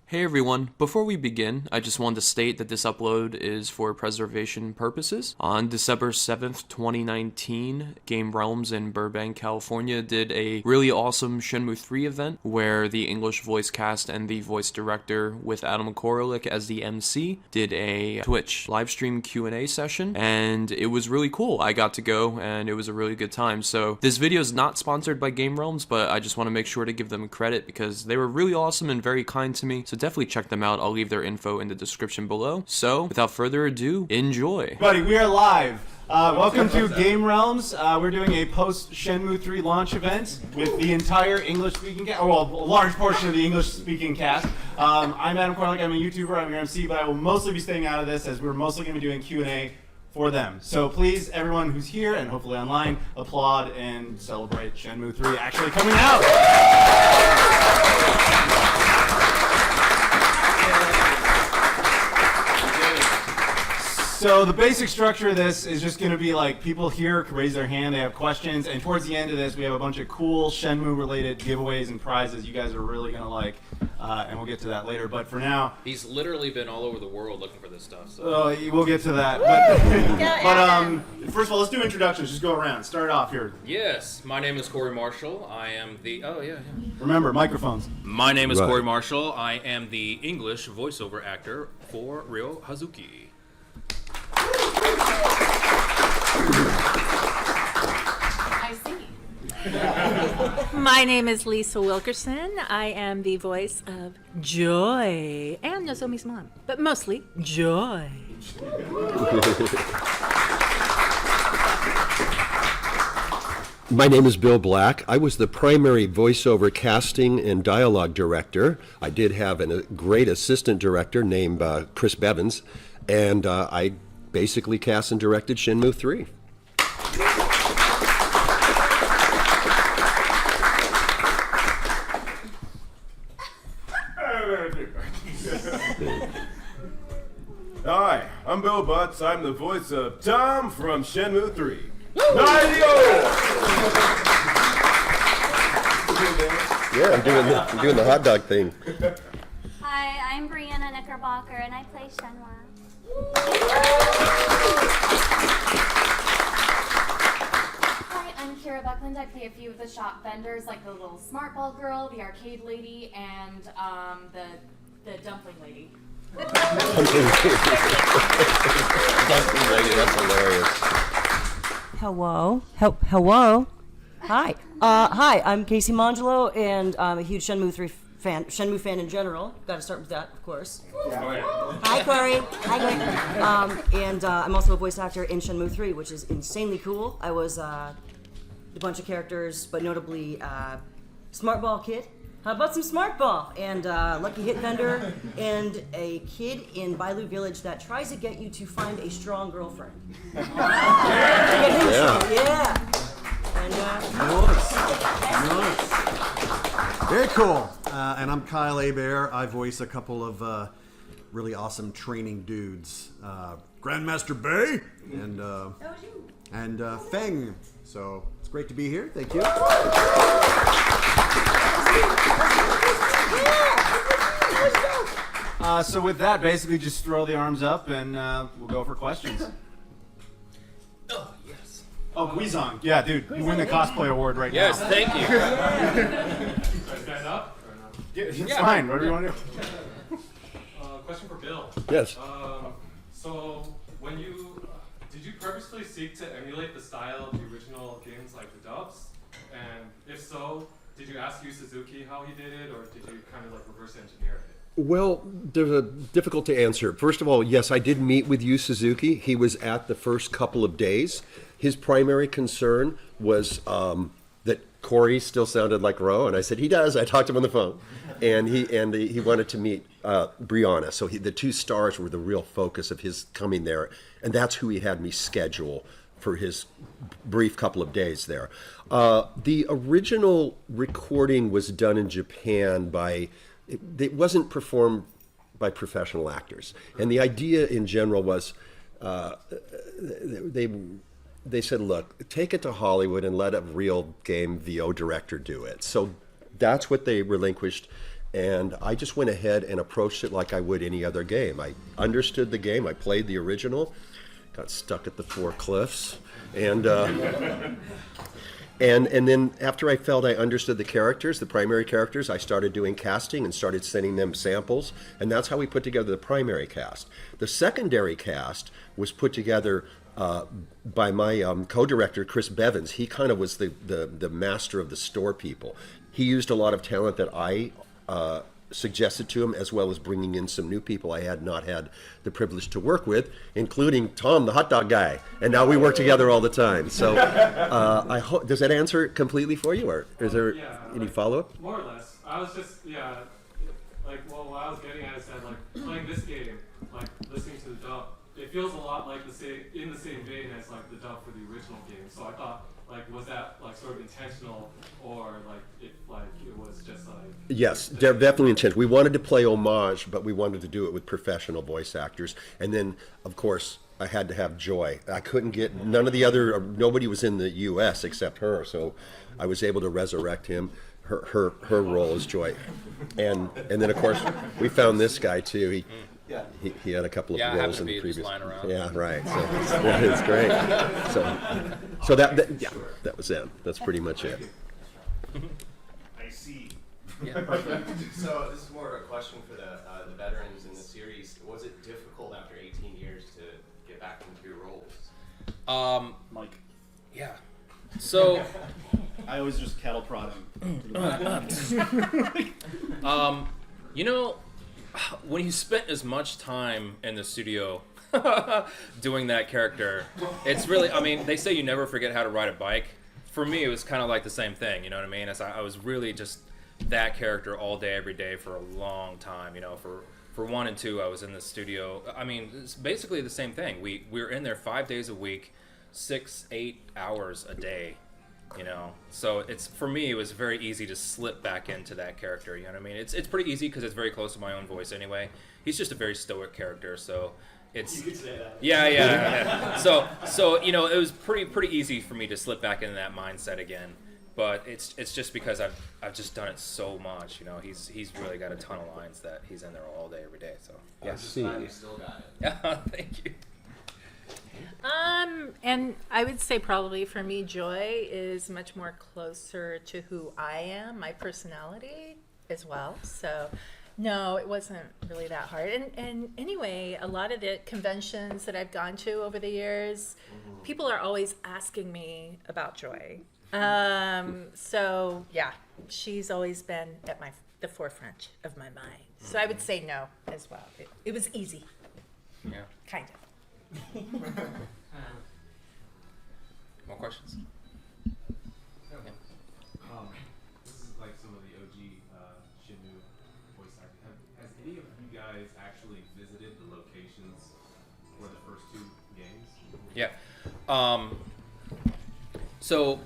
Hey everyone, before we begin, I just wanted to state that this upload is for preservation purposes. On December 7th, 2019, Game Realms in Burbank, California did a really awesome Shenmue 3 event where the English voice cast and the voice director with Koralik as the MC did a Twitch livestream Q&A session, and it was really cool. I got to go and it was a really good time. So this video is not sponsored by Game Realms, but I just want to make sure to give them credit because they were really awesome and very kind to me. So definitely check them out. I'll leave their info in the description below. So, without further ado, enjoy. Buddy, we are live. Welcome to Game Realms. We're doing a post-Shenmue 3 launch event with the entire English-speaking cast, well, a large portion of the English-speaking cast. I'm Adam Koralik. I'm a YouTuber. I'm your MC, but I will mostly be staying out of this as we're mostly going to be doing Q&A for them. So please, everyone who's here and hopefully online, applaud and celebrate Shenmue 3 actually coming out. So the basic structure of this is just going to be like people here can raise their hand, they have questions, and towards the end of this we have a bunch of cool Shenmue related giveaways and prizes you guys are really going to like, and we'll get to that later, but for now... He's literally been all over the world looking for this stuff. So. We'll get to that, but first of all, let's do introductions, just go around, start off here. Yes, my name is Corey Marshall, I am the... Oh, yeah. Remember, microphones. My name is Corey Marshall, I am the English voiceover actor for Ryo Hazuki. I see. My name is Lisle Wilkerson. I am the voice of Joy and Nozomi's mom, but mostly Joy. My name is Bill Black. I was the primary voiceover casting and dialogue director. I did have a great assistant director named Chris Bevins, and I basically cast and directed Shenmue 3. Hi, I'm Bill Butts. I'm the voice of Tom from Shenmue 3. Yeah, I'm doing the hot dog thing. Hi, I'm Brianna Knickerbocker, and I play Shenmue. Hi, I'm Buckland. I play a few of the shop vendors, like the little smart ball girl, the arcade lady, and the dumpling lady. Dumpling lady, that's hilarious. Hello. Hello. Hi. Hi, I'm Casey Mongillo, and I'm a huge Shenmue 3 fan, Shenmue fan in general. Got to start with that, of course. Hi, Corey. And I'm also a voice actor in Shenmue 3, which is insanely cool. I was a bunch of characters, but notably Smart Ball Kid. How about some Smart Ball? And Lucky Hit Vendor, and a kid in Bailu Village that tries to get you to find a strong girlfriend. Yeah. And, Nice. Very cool. And I'm Kyle Hebert. I voice a couple of really awesome training dudes. Grandmaster Bay and Feng. So it's great to be here. Thank you. So with that, basically just throw the arms up and we'll go for questions. Oh, yes. Oh, Guizong. Yeah, dude, you win the cosplay award right Yes, now. thank you. Should I stand up or no? It's fine, whatever you want to do. Question for Bill. Yes. So, when did you purposely seek to emulate the style of the original games like the dubs? And if so, did you ask Yu Suzuki how he did it, or did you kind of like reverse engineer it? Well, there's a difficult to answer. First of all, yes, I did meet with Yu Suzuki. He was at the first couple of days. His primary concern was that Corey still sounded like Ro, and I said he does. I talked to him on the phone, and he wanted to meet Brianna. So the two stars were the real focus of his coming there, and that's who he had me schedule for his brief couple of days there. The original recording was done in Japan by. It wasn't performed by professional actors, and the idea in general was they said, look, take it to Hollywood and let a real game VO director do it. So that's what they relinquished And I just went ahead and approached it like I would any other game. I understood the game. I played the original, got stuck at the 4 cliffs, and then after I felt I understood the characters, the primary characters, I started doing casting and started sending them samples, and that's how we put together the primary cast. The secondary cast was put together by my co-director, Chris Bevins. He kind of was the master of the store people. He used a lot of talent that I suggested to him, as well as bringing in some new people I had not had the privilege to work with, including Tom, the hot dog guy. And now we work together all the time. So I hope, does that answer it completely for you, or is there any follow-up? More or less. I was just, like, well, what I was getting at is that, like, playing this game, like, listening to the dub, it feels a lot like in the same vein as, like, the dub for the original game. So I thought, like, was that, like, sort of intentional, or, like, it was just, like... Yes, definitely intentional. We wanted to play homage, but we wanted to do it with professional voice actors. And then, of course, I had to have Joy. I couldn't get, nobody was in the U.S. except her, so I was able to resurrect him, her role as Joy. And then, of course, we found this guy, too. He had a couple of roles in the previous. Yeah, right. So it's great. So that was it. That's pretty much it. I see. So this is more of a question for the veterans in the series. Was it difficult after 18 years to get back into your roles? Mike. Yeah. So I always just cattle prodding. You know, when you spent as much time in the studio doing that character, it's really, I mean, they say you never forget how to ride a bike. For me, it was kind of like the same thing, you know what I mean? As I was really just that character all day, every day for a long time, you know, for 1 and 2, I was in the studio. I mean, it's basically the same thing. We were in there 5 days a week, 6-8 hours a day, you know. So it's, for me, it was very easy to slip back into that character, you know what I mean? It's pretty easy because it's very close to my own voice anyway. He's just a very stoic character, so it's... You could say that. Yeah. So you know, it was pretty easy for me to slip back into that mindset again. But it's just because I've just done it so much, you know. He's really got a ton of lines that he's in there all day, every day. So yeah. You still got it. Yeah, thank you. And I would say probably for me, Joy is much more closer to who I am, my personality as well. So no, it wasn't really that hard. And anyway, a lot of the conventions that I've gone to over the years, people are always asking me about Joy. So yeah, she's always been at the forefront of my mind. So I would say no as well. It was easy. Yeah. Kind of. More questions? Okay. This is like some of the OG Shenmue voice acting. Has any of you guys actually visited the locations for the first 2 games? Yeah. So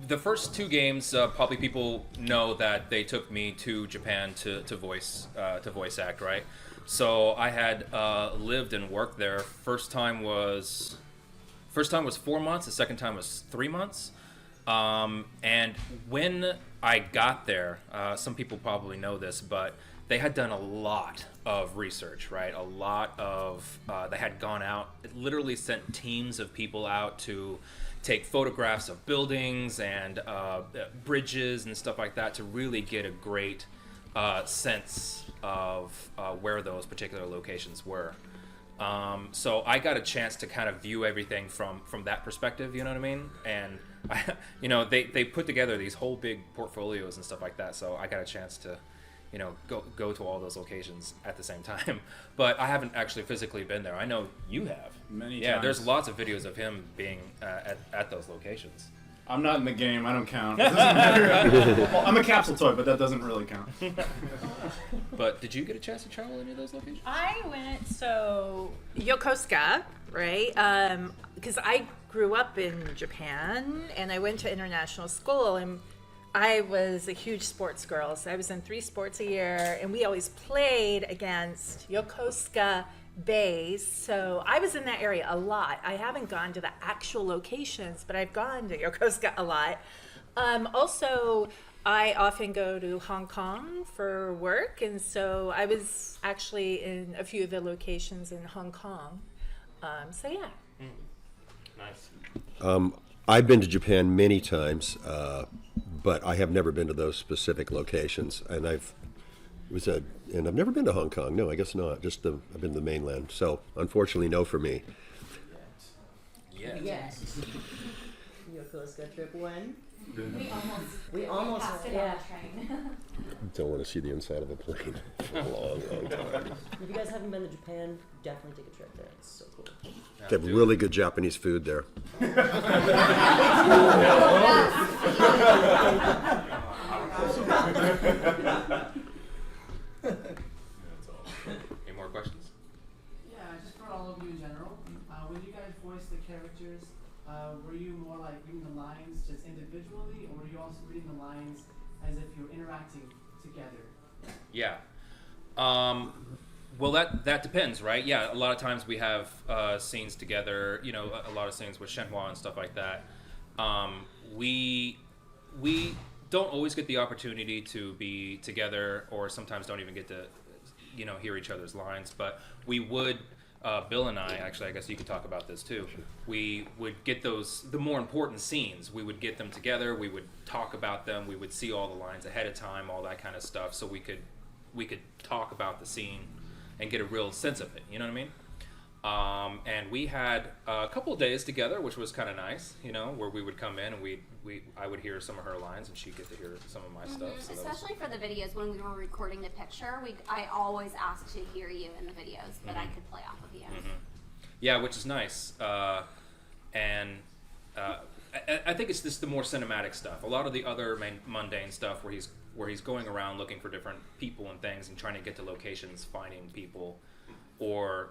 the first 2 games, probably people know that they took me to Japan to voice act, right? So I had lived and worked there. First time was 4 months. The second time was 3 months. And when I got there, some people probably know this, but they had done a lot of research, right? A lot of they had gone out, literally sent teams of people out to take photographs of buildings and bridges and stuff like that to really get a great sense of where those particular locations were. So I got a chance to kind of view everything from that perspective, you know what I mean? And you know, they put together these whole big portfolios and stuff like that, so I got a chance to, you know, go to all those locations at the same time. But I haven't actually physically been there. I know you have. Many Yeah, times. there's lots of videos of him being at those locations. I'm not in the game. I don't count. It doesn't matter. Well, I'm a capsule toy, but that doesn't really count. But did you get a chance to travel any of those locations? I went, Yokosuka, right? Because I grew up in Japan, and I went to international school, and I was a huge sports girl. So I was in 3 sports a year, and we always played against Yokosuka Bays. So I was in that area a lot. I haven't gone to the actual locations, but I've gone to Yokosuka a lot. Also, I often go to Hong Kong for work, and so I was actually in a few of the locations in Hong Kong. So yeah. Nice. I've been to Japan many times, but I have never been to those specific locations. And I've never been to Hong Kong. No, I guess not. I've been to the mainland. So unfortunately, no for me. Yes. Your Costa trip when? We almost passed it on the train. Don't want to see the inside of a plane for a long, long time. If you guys haven't been to Japan, definitely take a trip there. It's so cool. They have really good Japanese food there. Any more questions? Yeah, just for all of you in general, when you guys voice the characters, were you more like reading the lines just individually, or were you also reading the lines as if you're interacting together? Yeah. Well, that depends, right? Yeah, a lot of times we have scenes together. You know, a lot of scenes with Shenmue and stuff like that. We don't always get the opportunity to be together, or sometimes don't even get to, hear each other's lines. But we would. Bill and I, actually, I guess you could talk about this too. We would get the more important scenes. We would get them together. We would talk about them. We would see all the lines ahead of time, all that kind of stuff, so we could talk about the scene and get a real sense of it. You know what I mean? And we had a couple of days together, which was kind of nice. Where we would come in and I would hear some of her lines and she'd get to hear some of my stuff. So especially for the videos when we were recording the picture, I always asked to hear you in the videos, but I could play off of you. Yeah, which is nice. I think it's just the more cinematic stuff. A lot of the other mundane stuff where he's going around looking for different people and things and trying to get to locations, finding people, or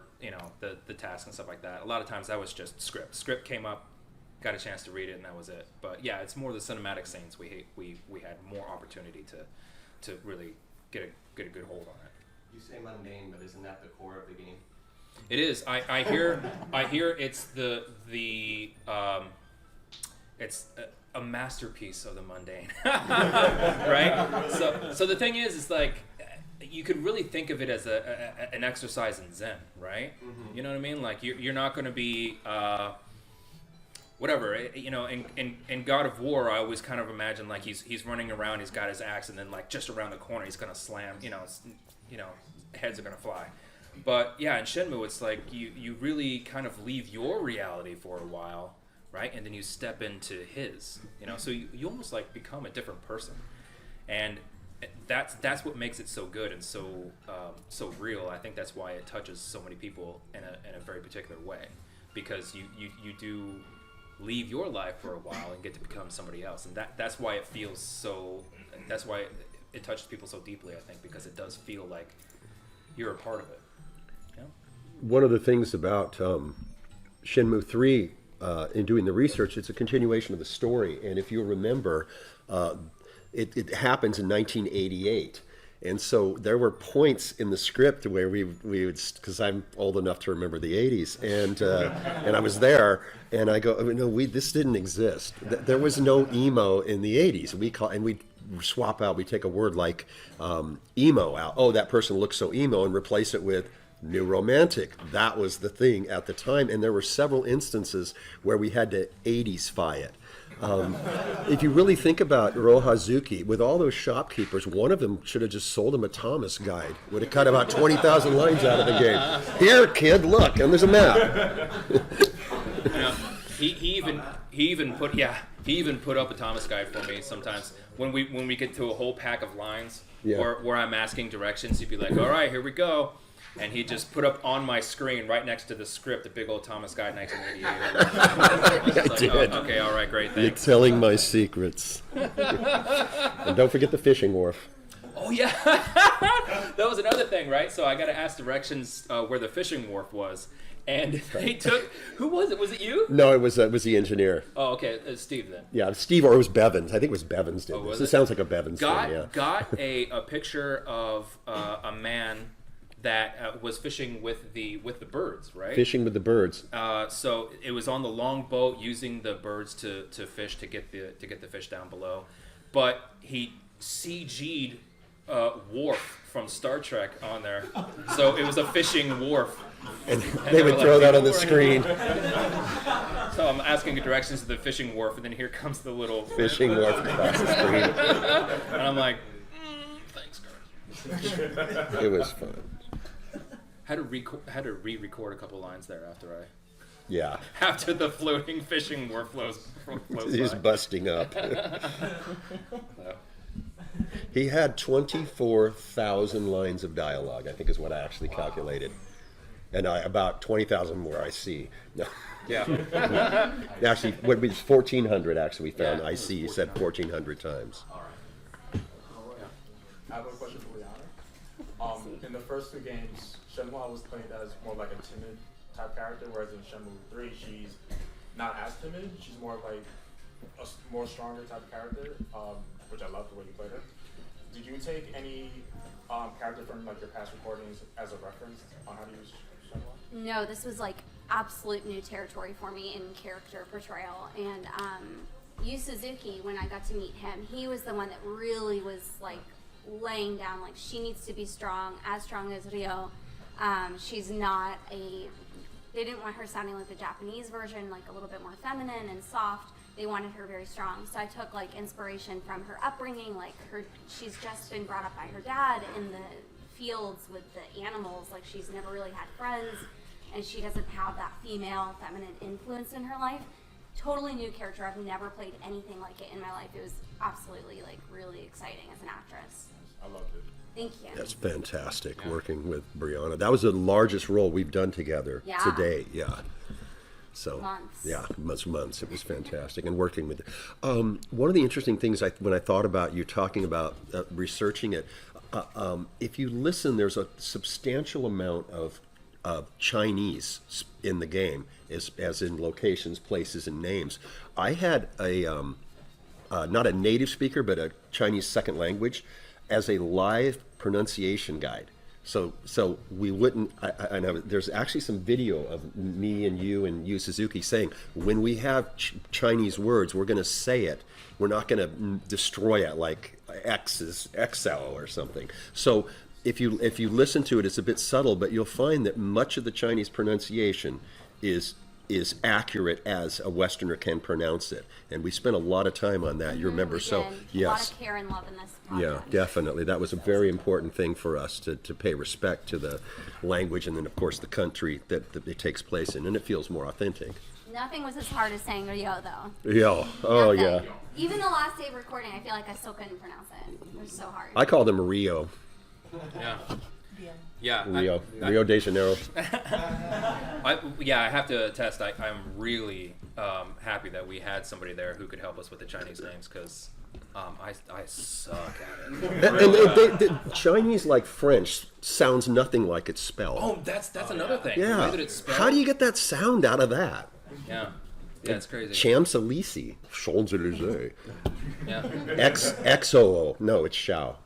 the tasks and stuff like that. A lot of times that was just script. Script came up, got a chance to read it, and that was it. But yeah, it's more the cinematic scenes we had more opportunity to really get a good hold on it. You say mundane, but isn't that the core of the game? It is. I hear it's it's a masterpiece of the mundane, right? So the thing is, it's like you could really think of it as an exercise in Zen, right? Mm-hmm. You know what I mean? Like you're not going to be whatever. In God of War, I always kind of imagine like he's running around, he's got his axe, and then like just around the corner, he's going to slam. Heads are going to fly. But yeah, in Shenmue, it's like you really kind of leave your reality for a while, right? And then you step into his, so you almost like become a different person. And that's what makes it so good and so real. I think that's why it touches so many people in a very particular way, because you do leave your life for a while and get to become somebody else. And that's why it feels so, that's why it touches people so deeply, I think, because it does feel like you're a part of it. One of the things about Shenmue 3, in doing the research, it's a continuation of the story. And if you remember, it happens in 1988. And so there were points in the script where we would, because I'm old enough to remember the 80s, and I was there, and I go, no, this didn't exist. There was no emo in the 80s. We swap out, we take a word like emo out. Oh, that person looks so emo, and replace it with new romantic. That was the thing at the time, and there were several instances where we had to 80s-fy it. If you really think about Rohazuki, with all those shopkeepers, one of them should have just sold him a Thomas guide. Would have cut about 20,000 lines out of the game. Here, kid, look, and there's a map. He even put up a Thomas guide for me sometimes when we get to a whole pack of lines, where I'm asking directions. He'd be like, all right, here we go. And he just put up on my screen right next to the script a big old Thomas Guide 1988. Okay, all right, great, thanks. You're telling my secrets. And don't forget the fishing wharf. Oh yeah, that was another thing, right? So I got to ask directions where the fishing wharf was, and they took. Who was it? Was it you? No, it was the engineer. Oh, okay, Steve then. Yeah, Steve, or it was Bevins. I think it was Bevins did this. It sounds like a Bevins thing. Yeah. Got a picture of a man that was fishing with the birds, right? Fishing with the birds. So it was on the long boat, using the birds to fish to get the fish down below. But he CG'd Worf from Star Trek on there. So it was a fishing wharf. And they would throw that on the screen. So I'm asking directions to the fishing wharf, and then here comes the little Fishing wharf across the screen. And I'm like, thanks, guys. It was fun. Had to re-record a couple lines there after Yeah. after the floating fishing wharf flows He's by. busting up. So, He had 24,000 lines of dialogue, I think is what I actually calculated. And about 20,000 more I see. No. yeah. Actually, what was 1,400 actually we found. Yeah. I see, you said 1,400 times. I have a question for Brianna. In the first two games, Shenmue was played as more like a timid type character, whereas in Shenmue 3, she's not as timid. She's more like a more stronger type of character, which I love the way you played her. Did you take any character from like your past recordings as a reference on how to use Shenmue? No, this was like absolute new territory for me in character portrayal. And Yu Suzuki, when I got to meet him, he was the one that really was like laying down like she needs to be strong as Rio. She's not a. They didn't want her sounding like the Japanese version, like a little bit more feminine and soft. They wanted her very strong. So I took like inspiration from her upbringing, like she's just been brought up by her dad in the fields with the animals. Like she's never really had friends, and she doesn't have that female feminine influence in her life. Totally new character. I've never played anything like it in my life. It was absolutely like really exciting as an actress. I loved it. Thank you. That's fantastic, working with Brianna. That was the largest role we've done together to date. Yeah. So Months. yeah, months. It was fantastic, and working with. One of the interesting things when I thought about you talking about researching it, if you listen, there's a substantial amount of Chinese in the game, as in locations, places, and names. I had a not a native speaker, but a Chinese second language as a live pronunciation guide. So we wouldn't. There's actually some video of me and Yu Suzuki saying, when we have Chinese words, we're going to say it. We're not going to destroy it like X is XL or something. So if you listen to it, it's a bit subtle, but you'll find that much of the Chinese pronunciation is accurate as a Westerner can pronounce it. And we spent a lot of time on that. You remember? So yes. A lot of care and love in this project. Yeah, definitely. That was a very important thing for us to pay respect to the language and then, of course, the country that it takes place in. And it feels more authentic. Nothing was as hard as saying Rio, though. Yeah. Oh, yeah. Even the last day of recording, I feel like I still couldn't pronounce it. It was so hard. I call them Rio. Yeah. Yeah. Rio de Janeiro. I have to attest. I'm really happy that we had somebody there who could help us with the Chinese names, because I suck at it. And the Chinese, like French, sounds nothing like it's spelled. Oh, that's another thing. Yeah. The way that it's spelled. How do you get that sound out of that? Yeah. Yeah, it's crazy. Champs-Élysées. Champs-Élysées. Yeah. XOO. No, it's Xiao.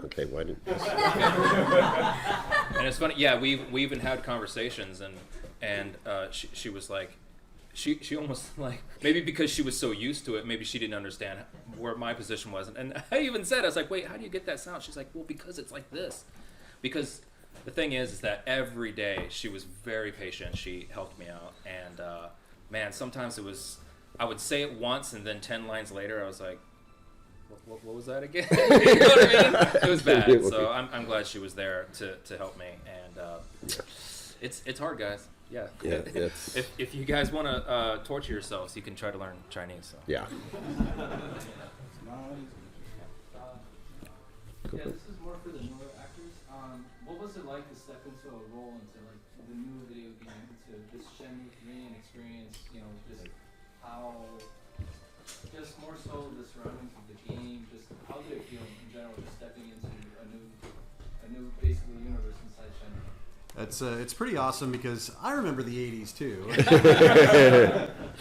Okay, why didn't... And it's funny, yeah, we even had conversations, and she was like, she almost like, maybe because she was so used to it, maybe she didn't understand where my position was. And I even said, I was like, wait, how do you get that sound? She's like, well, because it's like this. Because the thing is that every day she was very patient. She helped me out. And man, sometimes it was, I would say it once, and then 10 lines later, I was like, what was that again? You know what I mean? It was bad. So I'm glad she was there to help me. And it's hard, guys. Yeah. If you guys want to torture yourselves, you can try to learn Chinese. So. Yeah. Yeah, this is more for the newer actors. What was it like to step into a role into like the new video game, to this Shenmue 3 and experience, just how, just more so the surroundings of the game, just how did it feel in general, just stepping into a new basically universe inside Shenmue? It's pretty awesome because I remember the 80s too.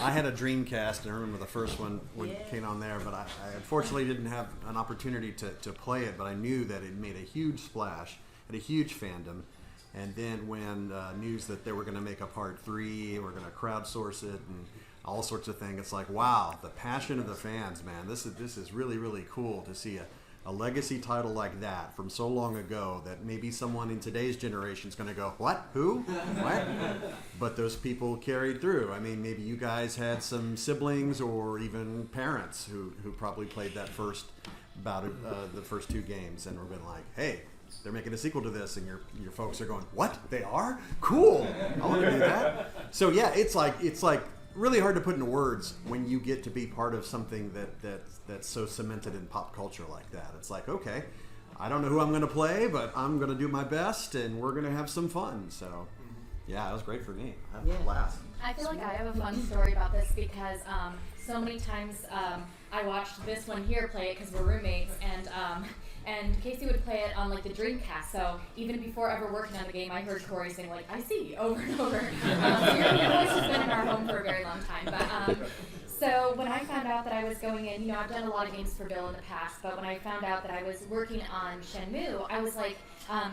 I had a Dreamcast, and I remember the first one when it came on there, but I unfortunately didn't have an opportunity to play it, but I knew that it made a huge splash, had a huge fandom. And then when news that they were going to make a part 3, we're going to crowdsource it and all sorts of things, it's like, wow, the passion of the fans, man. This is really, really cool to see a legacy title like that from so long ago that maybe someone in today's generation is going to go, what? Who? What? But those people carried through. I mean, maybe you guys had some siblings or even parents who probably played that first bout of the first 2 games and were been like, hey, they're making a sequel to this, and your folks are going, what? They are? Cool. I want to do that. So yeah, it's like really hard to put into words when you get to be part of something that's so cemented in pop culture like that. It's like, okay, I don't know who I'm going to play, but I'm going to do my best, and we're going to have some fun. So yeah, it was great for me. I had a blast. I feel like I have a fun story about this because so many times I watched this one here play it because we're roommates, and Casey would play it on like the Dreamcast. So even before ever working on the game, I heard Corey saying like, "I see," over and over. So your voice has been in our home for a very long time. But so when I found out that I was going in, I've done a lot of games for Bill in the past, but when I found out that I was working on Shenmue, I was like,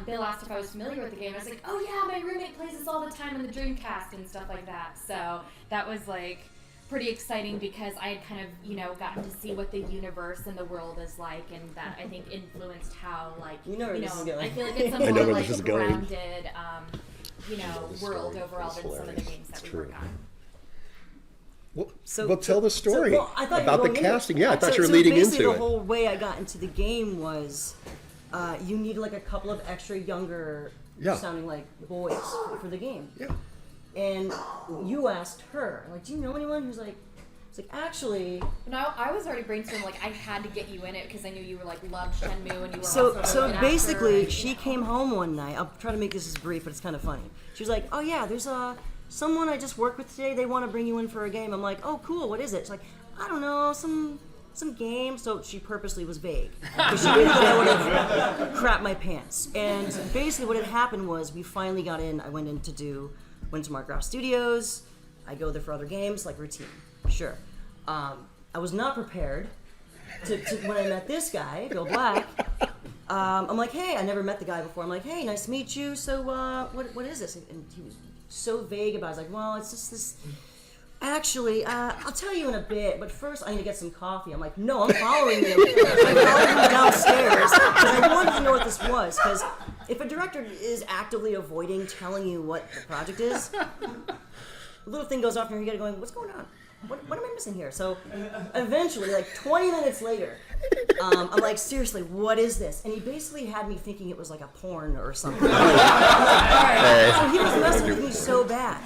Bill asked if I was familiar with the game. I was like, oh yeah, my roommate plays this all the time on the Dreamcast and stuff like that. So that was like pretty exciting because I had kind of, gotten to see what the universe and the world is like, and that I think influenced how, like, this is going. I feel like it's a more like grounded, world overall than some of the games that we work on. Well, tell the story I thought about the casting. Yeah, I thought you were leading into it. The whole way I got into the game was you need like a couple of extra younger sounding like boys for the game. Yeah. And you asked her, like, do you know anyone who's like, it's like, actually. No, I was already brainstorming, like, I had to get you in it because I knew you were like, loved Shenmue and you were So basically, she came home one night. I'll try to make this as brief, but it's kind of funny. She was like, oh yeah, there's someone I just worked with today. They want to bring you in for a game. I'm like, oh cool, what is it? She's like, I don't know, some game. So she purposely was vague because she knew that I would have crapped my pants. And basically, what had happened was we finally got in. I went to Mark Graf Studios. I go there for other games, like routine. Sure. I was not prepared to when I met this guy, Bill Black. I'm like, hey, I never met the guy before. I'm like, hey, nice to meet you. So what is this? And he was so vague about it. I was like, well, it's just this. Actually, I'll tell you in a bit, but first I need to get some coffee. I'm like, no, I'm following you. I'm following you downstairs because I wanted to know what this was. Because if a director is actively avoiding telling you what the project is, a little thing goes off in your head going, what's going on? What am I missing here? So eventually, like 20 minutes later, I'm like, seriously, what is this? And he basically had me thinking it was like a porn or something. I'm like, all right. So he was messing with me so bad.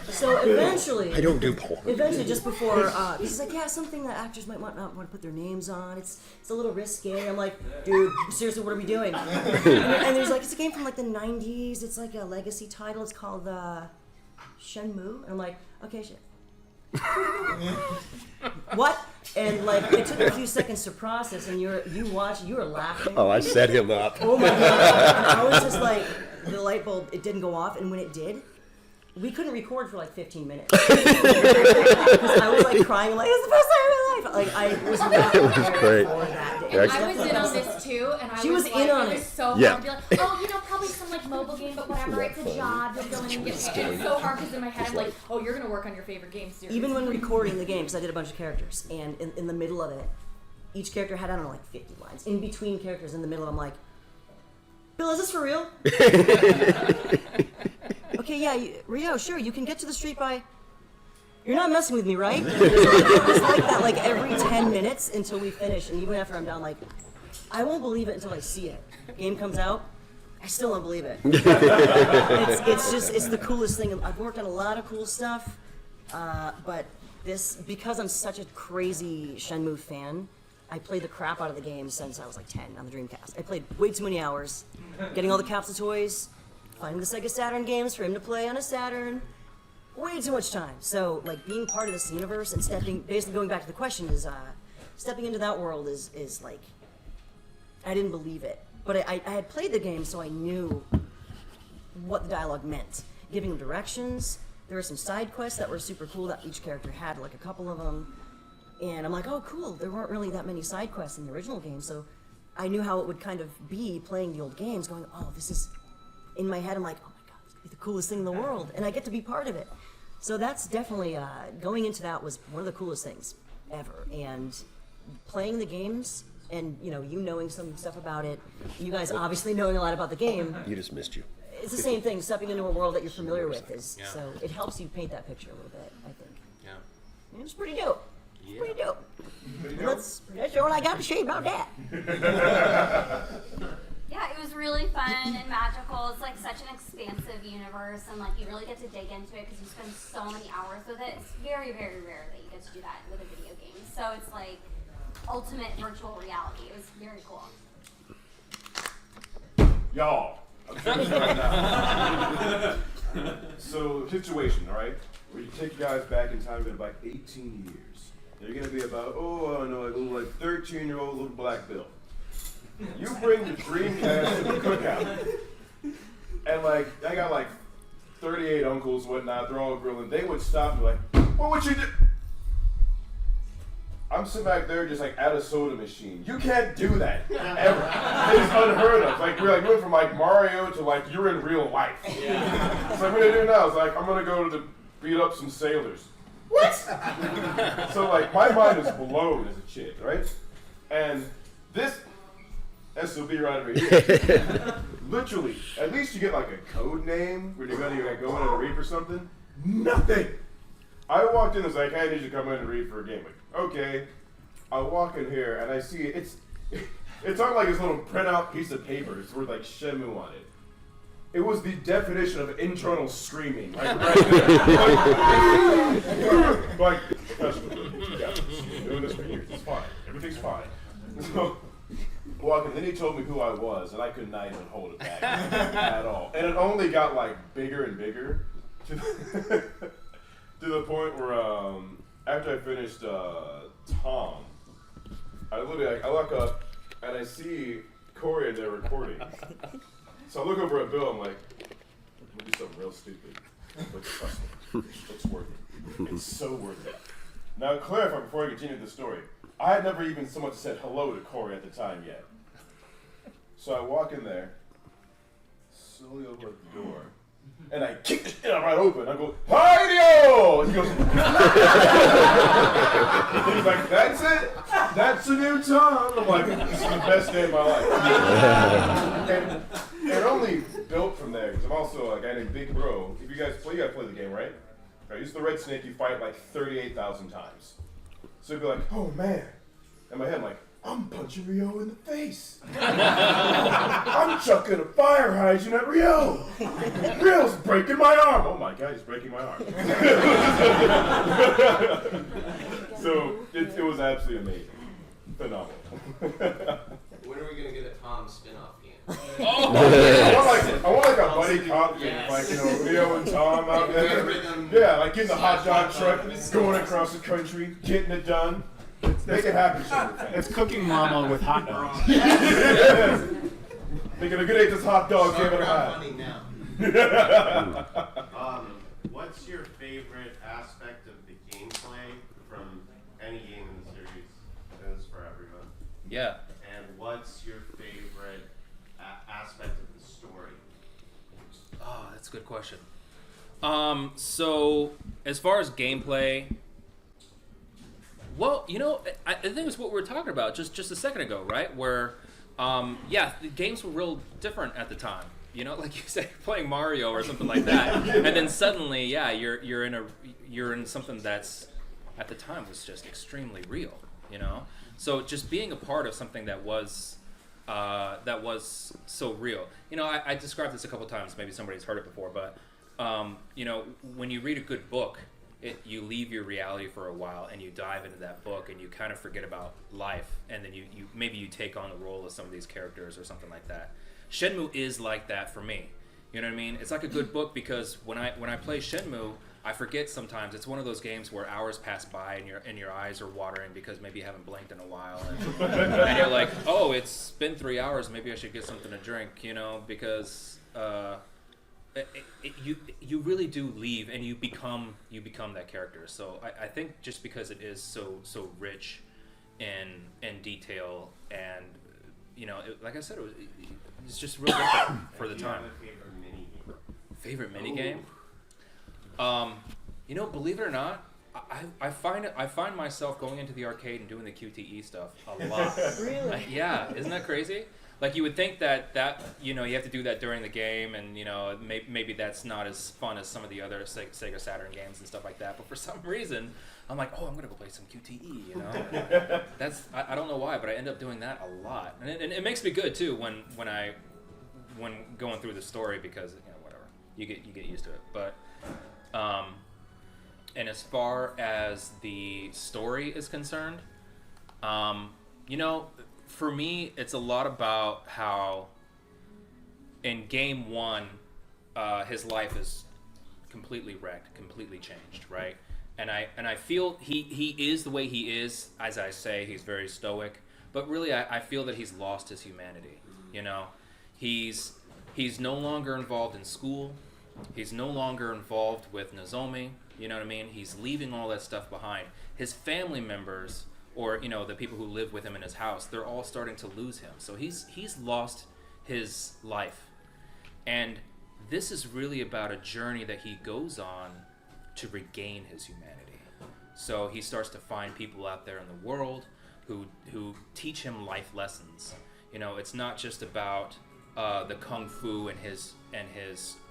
So eventually, I don't do porn. Eventually, just before, he's like, yeah, something that actors might not want to put their names on. It's a little risque. I'm like, dude, seriously, what are we doing? And there's like, it's a game from like the 90s. It's like a legacy title. It's called Shenmue. And I'm like, okay, shit. What? And like it took a few seconds to process, and you were laughing. Oh, I set him up. Oh my god! And I was just like, the light bulb, it didn't go off, and when it did, we couldn't record for like 15 minutes. Because I was like crying, like it's the best time of my life. Like I was not prepared for that day. And I was in on this too, and I was like, it was so hard to be like, oh, probably some like mobile game, but whatever, it's a job, just go in and get paid. And it's so hard because in my head I'm like, oh, you're gonna work on your favorite game series. Even when recording the game, because I did a bunch of characters, and in the middle of it, each character had, I don't know, like 50 lines. In between characters, in the middle, I'm like, Bill, is this for real? Okay, yeah, Rio, sure, you can get to the street by... You're not messing with me, right? It's like that, like, every 10 minutes until we finish, and even after I'm done, like, I won't believe it until I see it. Game comes out, I still don't believe it. It's the coolest thing. I've worked on a lot of cool stuff, but this, because I'm such a crazy Shenmue fan, I played the crap out of the game since I was like 10 on the Dreamcast. I played way too many hours, getting all the capsule toys, finding the Sega Saturn games for him to play on a Saturn. Way too much time. So, like, being part of this universe and basically going back to the question is, stepping into that world is like, I didn't believe it. But I had played the game, so I knew what the dialogue meant. Giving them directions. There were some side quests that were super cool that each character had, like a couple of them. And I'm like, oh, cool. There weren't really that many side quests in the original game, so I knew how it would kind of be playing the old games, going, oh, this is... In my head, I'm like, oh my god, this could be the coolest thing in the world, and I get to be part of it. So that's definitely, going into that was one of the coolest things ever. And playing the games and you knowing some stuff about it, you guys obviously knowing a lot about the game. You just missed you. It's the same thing. Stepping into a world that you're familiar with Yeah. so it helps you paint that picture a little bit. I think. Yeah. And it's pretty dope. Yeah. Pretty dope. That's all I got to say about that. Yeah, it was really fun and magical. It's like such an expansive universe, and like you really get to dig into it because you spend so many hours with it. It's very, very rare that you get to do that with a video game. So it's like ultimate virtual reality. It was very cool. Y'all, I'm saying this right now. So, situation, all right, where you take you guys back in time, about 18 years. You're gonna be about, I don't know, like 13-year-old little black Bill. You bring the Dreamcast to the cookout, and like I got like 38 uncles, whatnot. They're all grilling. They would stop and be like, "What would you do?" I'm sitting back there just like at a soda machine. You can't do that ever. It's unheard of. Like we went from like Mario to like you're in real life. Yeah. So what do I do now? It's like I'm gonna go to beat up some sailors. What? So like my mind is blown as a kid, right? And this SOB right over here. Literally, at least you get like a code name where you're gonna like, go in and read for something. Nothing. I walked in and was like, hey, I need you to come in and read for a game. Like, okay. I walk in here and I see it's on like this little printout piece of paper. It's with like Shenmue on it. It was the definition of internal screaming. Like right there. Like professional. Yeah, been doing this for years. It's fine. Everything's fine. So, walking, then he told me who I was, and I could not even hold it back at all. And it only got like bigger and bigger to the point where after I finished Tom, I look up and I see Corey in there recording. So I look over at Bill. I'm like, I'm gonna do something real stupid, but trust me, it's worth it. It's so worth it. Now, to clarify before I continue the story. I had never even so much said hello to Corey at the time yet. So I walk in there, slowly open up the door, and I kick the shit right open. I go, hi-yo! He goes, he's like, that's it? That's a new Tom. I'm like, this is the best day of my life. And it only built from there, because I'm also a guy named Big Bro. If you guys play, you gotta play the game, right? Right, use the red snake, you fight like 38,000 times. So you'd be like, oh man. In my head, I'm like, I'm punching Rio in the face. I'm chucking a fire hydrant at Rio. Rio's breaking my arm. Oh my God, he's breaking my arm. So it was absolutely amazing. Phenomenal. When are we going to get a Tom spin-off game? I want like a buddy cop game, like, Rio and Tom out there. Yeah, like in the hot dog truck, going across the country, getting it done. Make it happen, It's Cooking Mama with hot dogs. Thinking a good ate this hot dog game at a Funny now. What's your favorite aspect of the gameplay from any game in the series? This is for everyone. Yeah. And what's your favorite aspect of the story? Oh, that's a good question. So as far as gameplay, well, I think it's what we were talking about just a second ago, right? Where, the games were real different at the time. Like you said, playing Mario or something like that, and then suddenly, you're in something that's at the time was just extremely real. So just being a part of something that was so real. I described this a couple times. Maybe somebody's heard it before, but when you read a good book, you leave your reality for a while and you dive into that book and you kind of forget about life, and then you maybe you take on the role of some of these characters or something like that. Shenmue is like that for me. You know what I mean? It's like a good book because when I play Shenmue, I forget sometimes. It's one of those games where hours pass by and your eyes are watering because maybe you haven't blinked in a while, and you're like, oh, it's been 3 hours. Maybe I should get something to drink, because you really do leave and you become that character. So I think just because it is so rich in detail and like I said, it's just real different for the time. Favorite minigame? Believe it or not, I I find myself going into the arcade and doing the QTE stuff a lot. Really? Yeah, isn't that crazy? Like you would think that you have to do that during the game, and maybe that's not as fun as some of the other Sega Saturn games and stuff like that. But for some reason, I'm like, oh, I'm gonna go play some QTE. That's I don't know why, but I end up doing that a lot, and it makes me good too when going through the story, because whatever, you get used to it. But and as far as the story is concerned, for me, it's a lot about how in game 1, his life is completely wrecked, completely changed, right? And I feel he is the way he is. As I say, he's very stoic, but really I feel that he's lost his humanity. He's no longer involved in school. He's no longer involved with Nozomi. You know what I mean? He's leaving all that stuff behind. His family members, or the people who live with him in his house, they're all starting to lose him. So he's lost his life. And this is really about a journey that he goes on to regain his humanity. So he starts to find people out there in the world who teach him life lessons. It's not just about the kung fu and his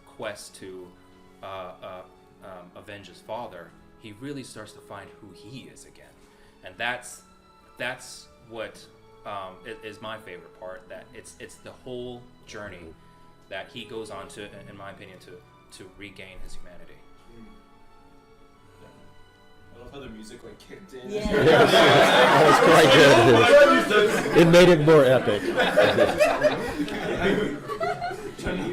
quest to avenge his father. He really starts to find who he is again. And that's what is my favorite part. That it's the whole journey that he goes on to, in my opinion, to regain his humanity. I love how the music kicked in. Yeah. That was quite good. It made it more epic. You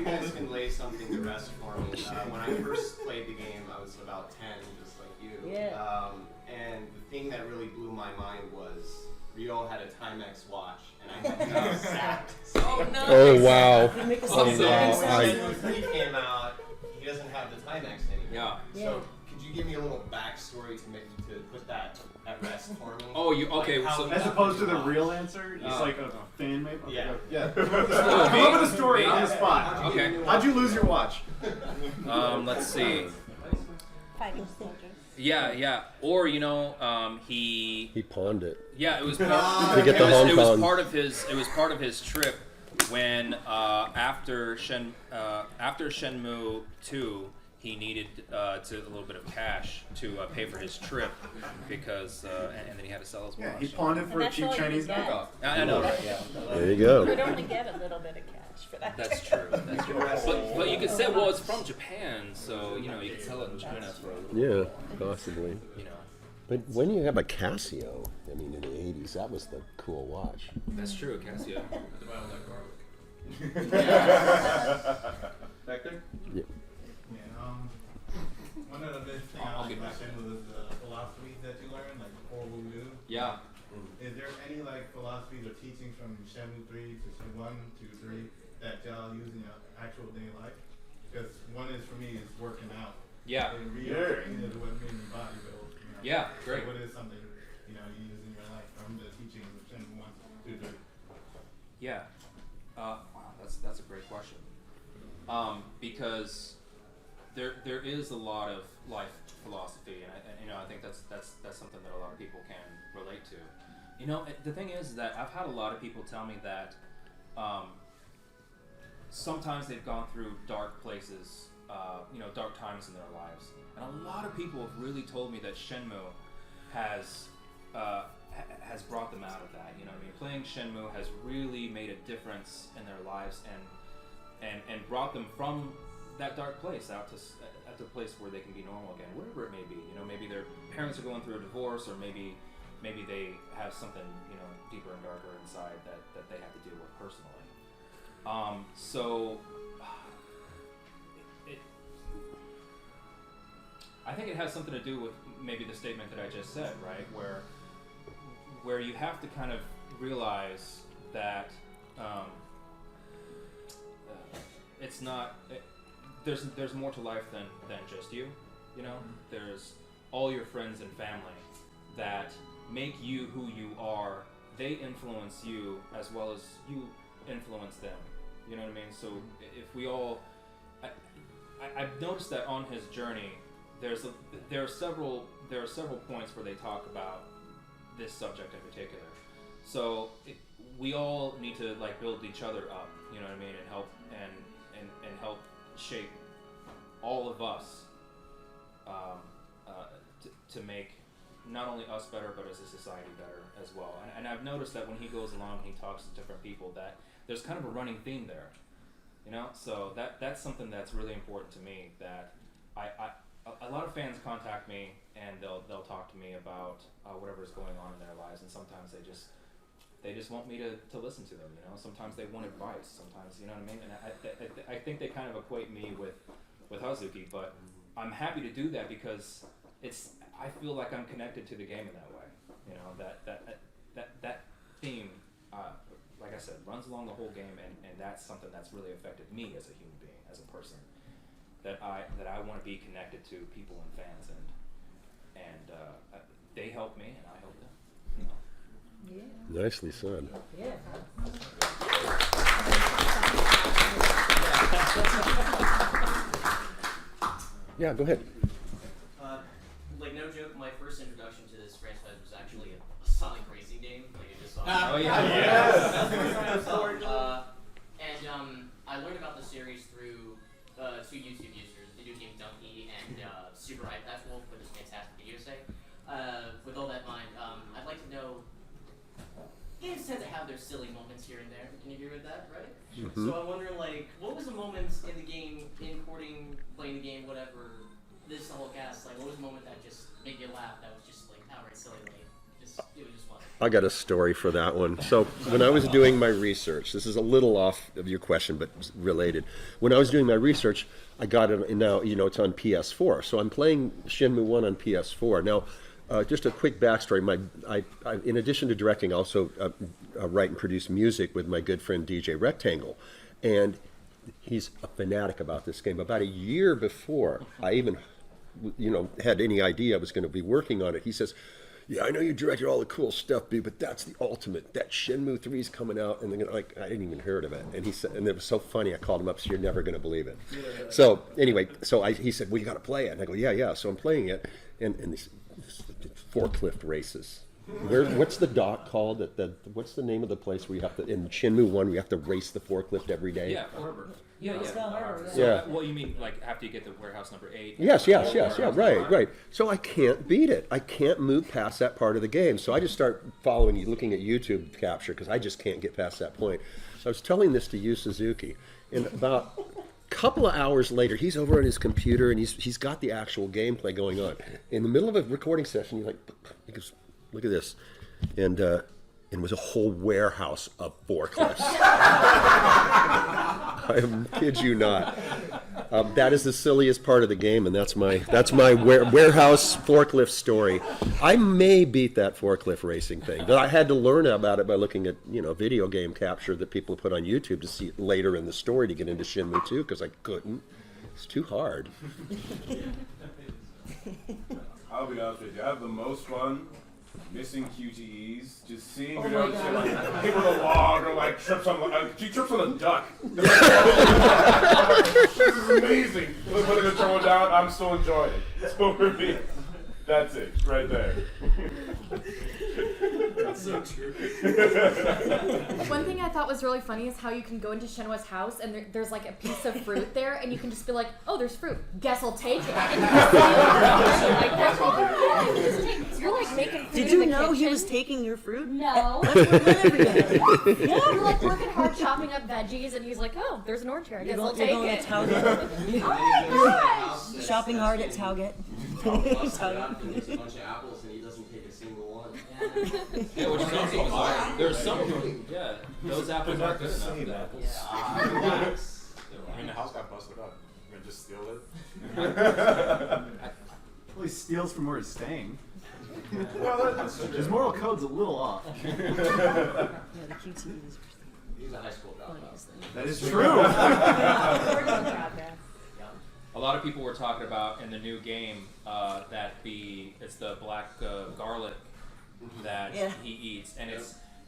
guys can lay something to rest for me. When I first played the game, I was about 10, just like you. Yeah. And the thing that really blew my mind was Rio had a Timex watch, and I had sacked. Oh no! Oh wow! So when Shenmue 3 came out, he doesn't have the Timex anymore. Yeah. So could you give me a little backstory to put that at rest for me? Oh, you okay? Like so As opposed to the real answer, it's like a fan made. Yeah. Yeah. Come up with a story on the spot. Okay. How'd you lose your watch? Let's see. Fighting soldiers. Yeah. Or he pawned it. Yeah, it was To get the Hong it was Kong. part of his trip when after Shenmue 2, he needed a little bit of cash to pay for his trip because and then he had to sell his watch. Yeah, he pawned it for a cheap Chinese knockoff. I know, right? Yeah. There you go. You'd only get a little bit of cash for that. That's true. That's true. But you could say, well, it's from Japan, so you could sell it in China for a little Yeah, possibly. But when you have a Casio, I mean, in the 80s, that was the cool watch. That's true, Casio. Back there? Yeah. One of the big things I like about Shenmue was the philosophies that you learn, like the core Wu. Yeah. Is there any philosophies or teachings from Shenmue 3 to Shenmue 1, 2, 3 that y'all use in your actual daily life? Because one is for me is working out. Yeah. And training is what made me bodybuild. Yeah, great. So what is something you use in your life from the teachings of Shenmue 1, 2, 3? Yeah. Wow, that's a great question. Because there is a lot of life philosophy, and I think that's something that a lot of people can relate to. The thing is that I've had a lot of people tell me that sometimes they've gone through dark places, dark times in their lives, and a lot of people have really told me that Shenmue has brought them out of that. Playing Shenmue has really made a difference in their lives and brought them from that dark place out to a place where they can be normal again, whatever it may be. Maybe their parents are going through a divorce, or maybe they have something deeper and darker inside that they have to deal with personally. I think it has something to do with maybe the statement that I just said, right? Where you have to kind of realize that it's not. There's more to life than just you. There's all your friends and family that make you who you are. They influence you as well as you influence them. You know what I mean? So if we all, I've noticed that on his journey, there are several points where they talk about this subject in particular. So we all need to like build each other up, you know what I mean, and help and help shape all of us to make not only us better, but as a society better as well. And I've noticed that when he goes along and he talks to different people, that there's kind of a running theme there, you know. So that's something that's really important to me. That a lot of fans contact me and they'll talk to me about whatever's going on in their lives, and sometimes they just want me to listen to them, you know. Sometimes they want advice. Sometimes, you know what I mean. And I think they kind of equate me with Hazuki, but I'm happy to do that because I feel like I'm connected to the game in that way. You know, that theme, like I said, runs along the whole game, and that's something that's really affected me as a human being, as a person. That I want to be connected to people and fans, and they help me, and I help them. You know? Yeah. Nicely said. Yeah. Yeah, go ahead. Like, no joke, my first introduction to this franchise was actually a Sonic racing game. Like, I just saw Oh, yeah. That's the first time I saw it. And I learned about the series through two YouTube users, Video Game Donkey and Super iPad Wolf, with his fantastic video say. With all that in mind, I'd like to know, games tend to have their silly moments here and there. Can you agree with that, right? Mm-hmm. So I'm wondering, like, what was the moments in the game, importing, playing the game, whatever, this whole cast, like, what was the moment that just made you laugh, that was just, like, outright silly, like, it was just fun? I got a story for that one. So when I was doing my research, this is a little off of your question, but related. When I was doing my research, I got it, and now, you know, it's on PS4. So I'm playing Shenmue 1 on PS4. Now, just a quick backstory. I in addition to directing, I also write and produce music with my good friend DJ Rectangle. And he's a fanatic about this game. About a year before I even, you know, had any idea I was going to be working on it, he says, "Yeah, I know you directed all the cool stuff, dude, but that's the ultimate. That Shenmue 3 is coming out," and they're like, I didn't even heard of it. And he said, and it was so funny. I called him up, so you're never going to believe it. Yeah. So anyway, he said, "Well, you got to play it." And I go, "Yeah." So I'm playing it, and these forklift races. What's the dock called? What's the name of the place where you have to, in Shenmue 1, we have to race the forklift every day? Yeah, Hebert. Yeah. Yeah. Well, you mean like after you get to warehouse number 8? Yes, right. So I can't beat it. I can't move past that part of the game. So I just start following you, looking at YouTube capture, because I just can't get past that point. So I was telling this to Yu Suzuki, and about a couple of hours later, he's over on his computer, and he's got the actual gameplay going on. In the middle of a recording session, he goes, "Look at this," and it was a whole warehouse of forklifts. I kid you not. That is the silliest part of the game, and that's my warehouse forklift story. I may beat that forklift racing thing, but I had to learn about it by looking at, you know, video game capture that people put on YouTube to see it later in the story to get into Shenmue 2, because I couldn't. It's too hard. I'll be honest with you, I have the most fun missing QTEs, just seeing her go to like hit with a log or like she trips on a duck. This is amazing. Putting the throw down, I'm still enjoying it. So for me, that's it, right there. That's so true. One thing I thought was really funny is how you can go into Shenmue's house and there's like a piece of fruit there, and you can just be like, "Oh, there's fruit. Guess I'll take it." And you just take it. You're like making food. Did you know he was taking your fruit? No. Yeah. You're like working hard chopping up veggies, and he's like, "Oh, there's an orange here. I guess I'll take going it." to Towgate. Oh my gosh! Shopping hard at Towgate. He takes a bunch of apples and he doesn't take a single one. Yeah, which is awesome. There's some of them. Yeah, those apples aren't good enough for that. I mean, the house got busted up. You can just steal it. Well, he steals from where he's staying. Well, that's true. His moral code's a little off. Yeah, the QT is. He's a high school dropout. That is true. A lot of people were talking about in the new game that it's the black garlic that he eats, and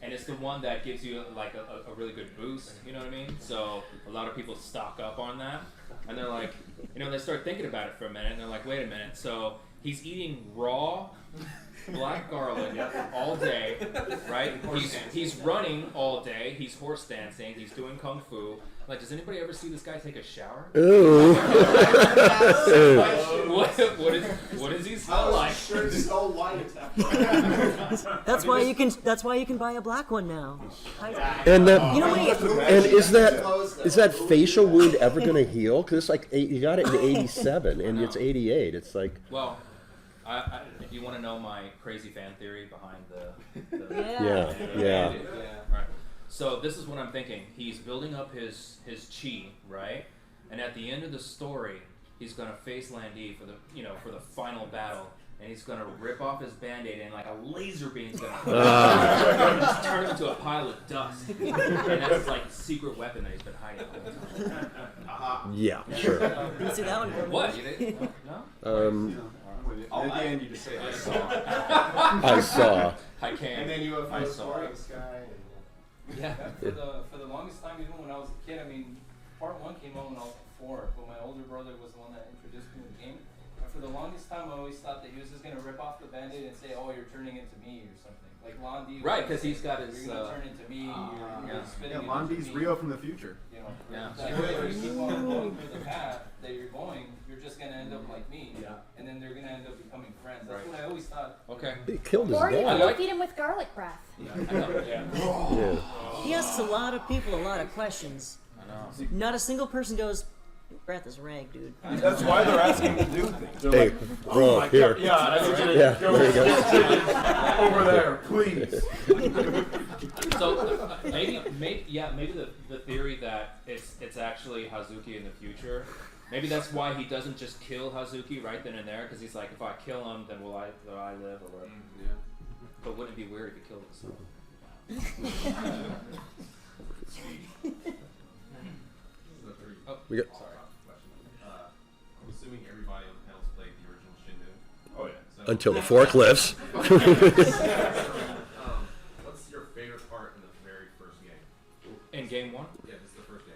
and it's the one that gives you like a really good boost. You know what I mean? So a lot of people stock up on that, and they're like, they start thinking about it for a minute, and they're like, wait a minute, so he's eating raw black garlic all day, right? He's running all day. He's horse dancing. He's doing kung fu. Like, does anybody ever see this guy take a shower? Ooh. what is he smell like? So white. That's why you can buy a black one now. And that, You know what? and is that facial wound ever going to heal? Because it's like you got it in '87 and it's '88. It's like, Well, if you want to know my crazy fan theory behind the Yeah. Right. So this is what I'm thinking. He's building up his chi, right? And at the end of the story, he's gonna face Landa for the final battle, and he's gonna rip off his band-aid, and like a laser beam's gonna just turn him into a pile of dust. And that's like a secret weapon that he's been hiding the whole time. yeah, sure. You see that one? What? You didn't? No? At the end, you just say, I saw. I saw. I can. And then you have I saw. the sky. Yeah. For the longest time, even when I was a kid, I mean, part 1 came out when I was 4, but my older brother was the one that introduced me to the game. And for the longest time, I always thought that he was just gonna rip off the band-aid and say, "Oh, you're turning into me" or something. Like Landa. Right, because he's got his. You're gonna turn into me. You're spitting into Landa's me. Rio from the future. You know, Yeah. that way, if you keep on going through the path that you're going, you're just gonna end up like me. Yeah. And then they're gonna end up becoming friends. That's what I always thought. Okay. He killed his Or you dad. can feed him with garlic breath. Yeah. He asks a lot of people a lot of questions. I know. Not a single person goes, "Your breath is rank, dude." That's why they're asking him to do things. They're Hey, like, bro, my here. God. Yeah, I need you to Yeah, go there you go. over there, please. So maybe the theory that it's actually Hazuki in the future. Maybe that's why he doesn't just kill Hazuki right then and there, because he's like, if I kill him, then will I live or whatever. Yeah. But wouldn't it be weird if he killed himself? We got. I'm assuming everybody on the panel's played the original Shenmue. Oh yeah. So, Until the forklifts. what's your favorite part in the very first game? In game 1? Yeah, this is the first game.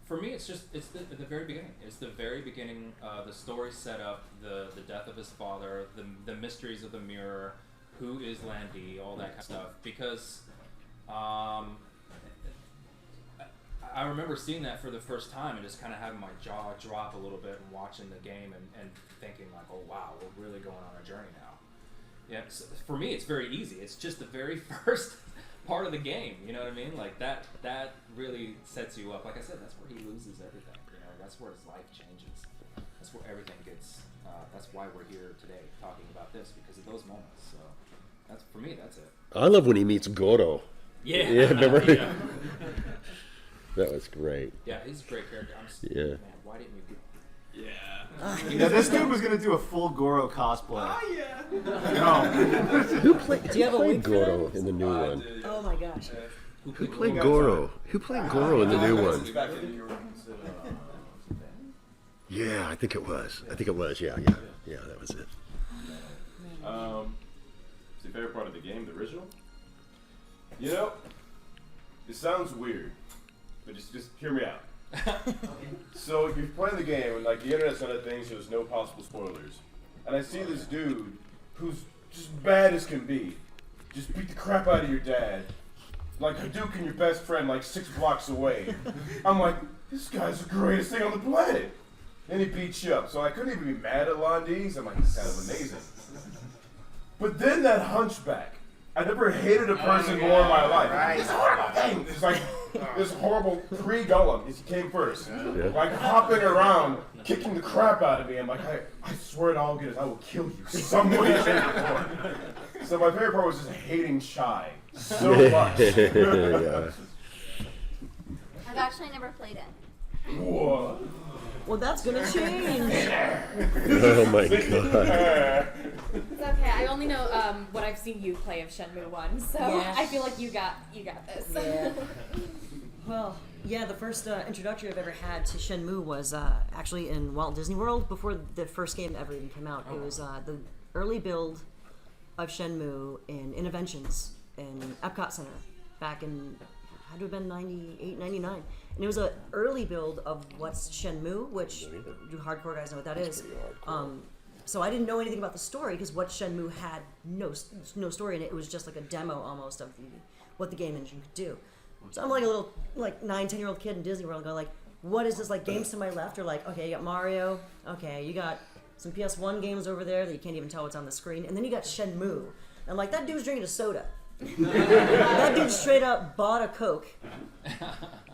For me, it's the very beginning. It's the very beginning. The story set up, the death of his father, the mysteries of the mirror, who is Landa, all that kind of stuff. Because I remember seeing that for the first time and just kind of having my jaw drop a little bit and watching the game and thinking like, oh wow, we're really going on a journey now. Yeah, so for me, it's very easy. It's just the very first part of the game. You know what I mean? Like that really sets you up. Like I said, that's where he loses everything. You know, that's where his life changes. That's where everything gets. That's why we're here today talking about this, because of those moments. So that's for me. That's it. I love when he meets Goro. Yeah. Yeah, remember? Yeah. That was great. Yeah, he's a great character. Yeah. Man, why didn't we? Yeah, this dude was gonna do a full Goro cosplay. Oh yeah. No. Who played? Do you have a wig for Goro in the new one? Oh my gosh. Who played Goro? Who played Goro in the new one? Yeah, I think it was. Yeah, that was it. It's your favorite part of the game, the original? You know, it sounds weird, but just hear me out. So you're playing the game, and like the internet side of things, there's no possible spoilers. And I see this dude who's just bad as can be, just beat the crap out of your dad, like Hadouken and your best friend, like 6 blocks away. I'm like, this guy's the greatest thing on the planet. Then he beats you up, so I couldn't even be mad at Landa. I'm like, he's kind of amazing. But then that hunchback. I never hated a person more in my life. Right. This horrible thing. It's like this horrible pre-Gollum. He came first. Yeah. Like hopping around, kicking the crap out of me. I'm like, I swear to all goodness, I will kill you some way, shape, or form. So my favorite part was just hating Shy so much. Yeah. I've actually never played it. Whoa. Well, that's gonna change. Oh my god. It's okay. I only know what I've seen you play of Shenmue 1, so Yeah. I feel like you got this. Yeah. Well, yeah, the first introductory I've ever had to Shenmue was actually in Walt Disney World before the first game ever even came out. It was the early build of Shenmue in Interventions in Epcot Center back in, had to have been 98, 99. And it was an early build of what's Shenmue, which you hardcore guys know what that is. So I didn't know anything about the story because what Shenmue had no story in it. It was just like a demo almost of what the game engine could do. So I'm like a little 9, 10-year-old kid in Disney World going like, what is this, like games to my left are like, okay, you got Mario, okay, you got some PS1 games over there that you can't even tell what's on the screen, and then you got Shenmue. And I'm like, that dude's drinking a soda. That dude straight up bought a Coke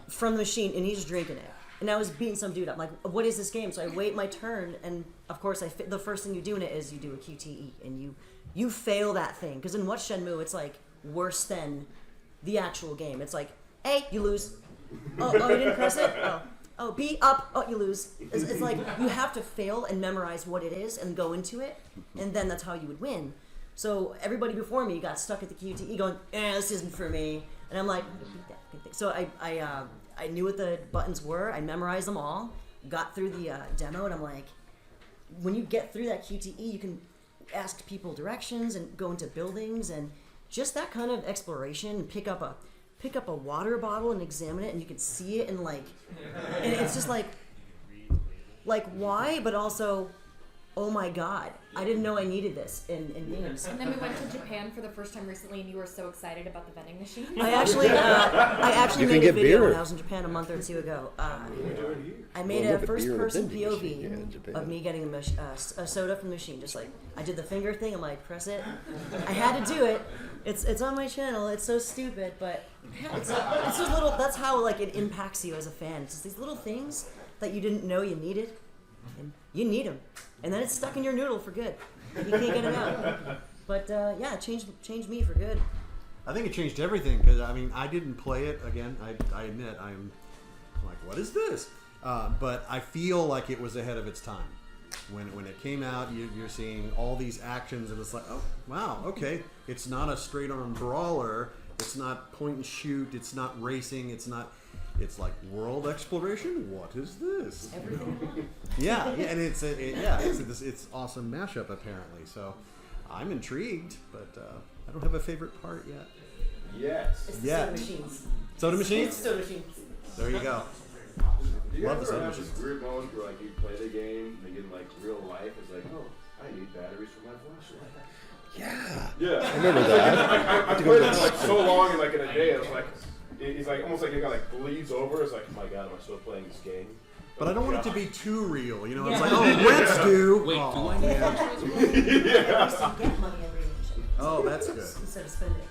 from the machine and he's drinking it. And I was beating some dude up. I'm like, what is this game? So I wait my turn, and of course the first thing you do in it is you do a QTE, and you fail that thing. Because in What's Shenmue, it's like worse than the actual game. It's like, A, you lose. Oh, you didn't press it? Oh, B, up. Oh, you lose. It's like you have to fail and memorize what it is and go into it, and then that's how you would win. So everybody before me got stuck at the QTE going, this isn't for me. And I'm like, so I knew what the buttons were. I memorized them all, got through the demo, and I'm like, when you get through that QTE, you can ask people directions and go into buildings, and just that kind of exploration, and pick up a water bottle and examine it, and you can see it, and and it's just like why, but also, oh my god, I didn't know I needed this in games. And then we went to Japan for the first time recently, and you were so excited about the vending machine. I actually made a video when I was in Japan a month or 2 ago. I made a first-person POV of me getting a soda from the machine. Just like I did the finger thing. I'm like, press it. I had to do it. It's on my channel. It's so stupid, but it's those little. That's how it impacts you as a fan. It's just these little things that you didn't know you needed, and you need them, and then it's stuck in your noodle for good. You can't get it out. But yeah, it changed me for good. I think it changed everything because I didn't play it again. I admit I'm like, what is this? But I feel like it was ahead of its time. When it came out, you're seeing all these actions, and it's like, oh wow, okay, it's not a straight-on brawler. It's not point and shoot. It's not racing. It's like world exploration. What is this? Yeah, and it's this awesome mashup apparently. So I'm intrigued, but I don't have a favorite part yet. Yes. It's the soda machines. Soda machines? It's soda machines. There you go. Do you Love the ever soda have this machines. weird moment where you play the game and in real life it's like, oh, I need batteries for my flashlight. Yeah. I remember that. I played it so long in a day. It's almost like it got bleeds over. It's like, oh my god, am I still playing this game? But I don't want it to be too real. You know, it's like, oh, rents due. Wait, oh, do I need yeah. Get money every inch. Oh, that's good. Instead of spending.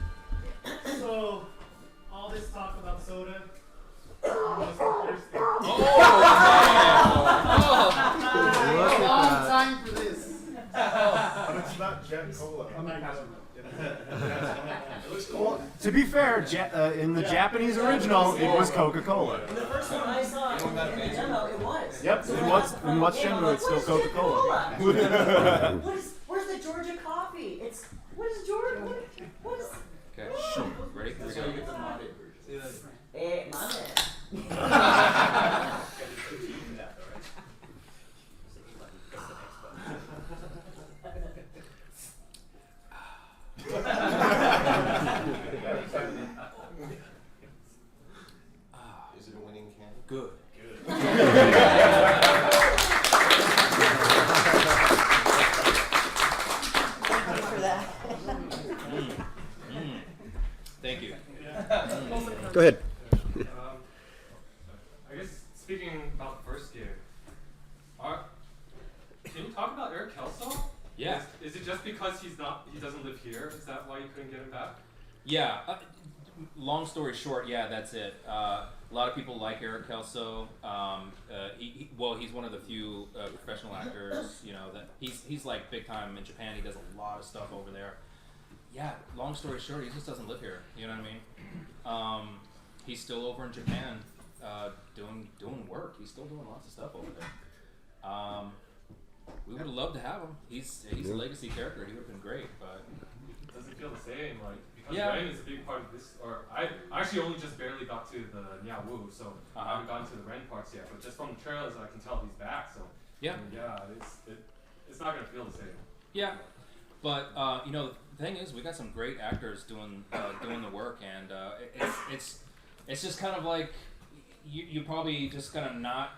So, all this talk about soda. Long time for this. But it's not Jet Cola. It looks cool. To be fair, in the Japanese original, it was Coca-Cola. And the first one I saw in the demo, it was. Yep, in What's Shenmue, it's still Coca-Cola. Where's the Georgia coffee? What is Georgia? What is? Okay, ready? Here we go. get the modded version. Hey, my man. Is it a winning can? Good. For that. Thank you. Go ahead. I guess speaking about the first game, can you talk about Eric Kelso? Yeah. Is it just because he doesn't live here? Is that why you couldn't get him back? Yeah. Long story short, yeah, that's it. A lot of people like Eric Kelso. He's one of the few professional actors, that he's like big time in Japan. He does a lot of stuff over there. Yeah, long story short, he just doesn't live here. You know what I mean? He's still over in Japan, doing work. He's still doing lots of stuff over there. We would have loved to have him. He's a legacy character. He would have been great, but It doesn't feel the same, because Yeah. Ren is a big part of this. Or I actually only just barely got to the Nya Wu, so I haven't gotten to the Ren parts yet. But just from the trailers, I can tell he's back. So Yeah. it's not gonna feel the same. Yeah, but thing is, we got some great actors doing the work, and it's just kind of like you probably just gonna not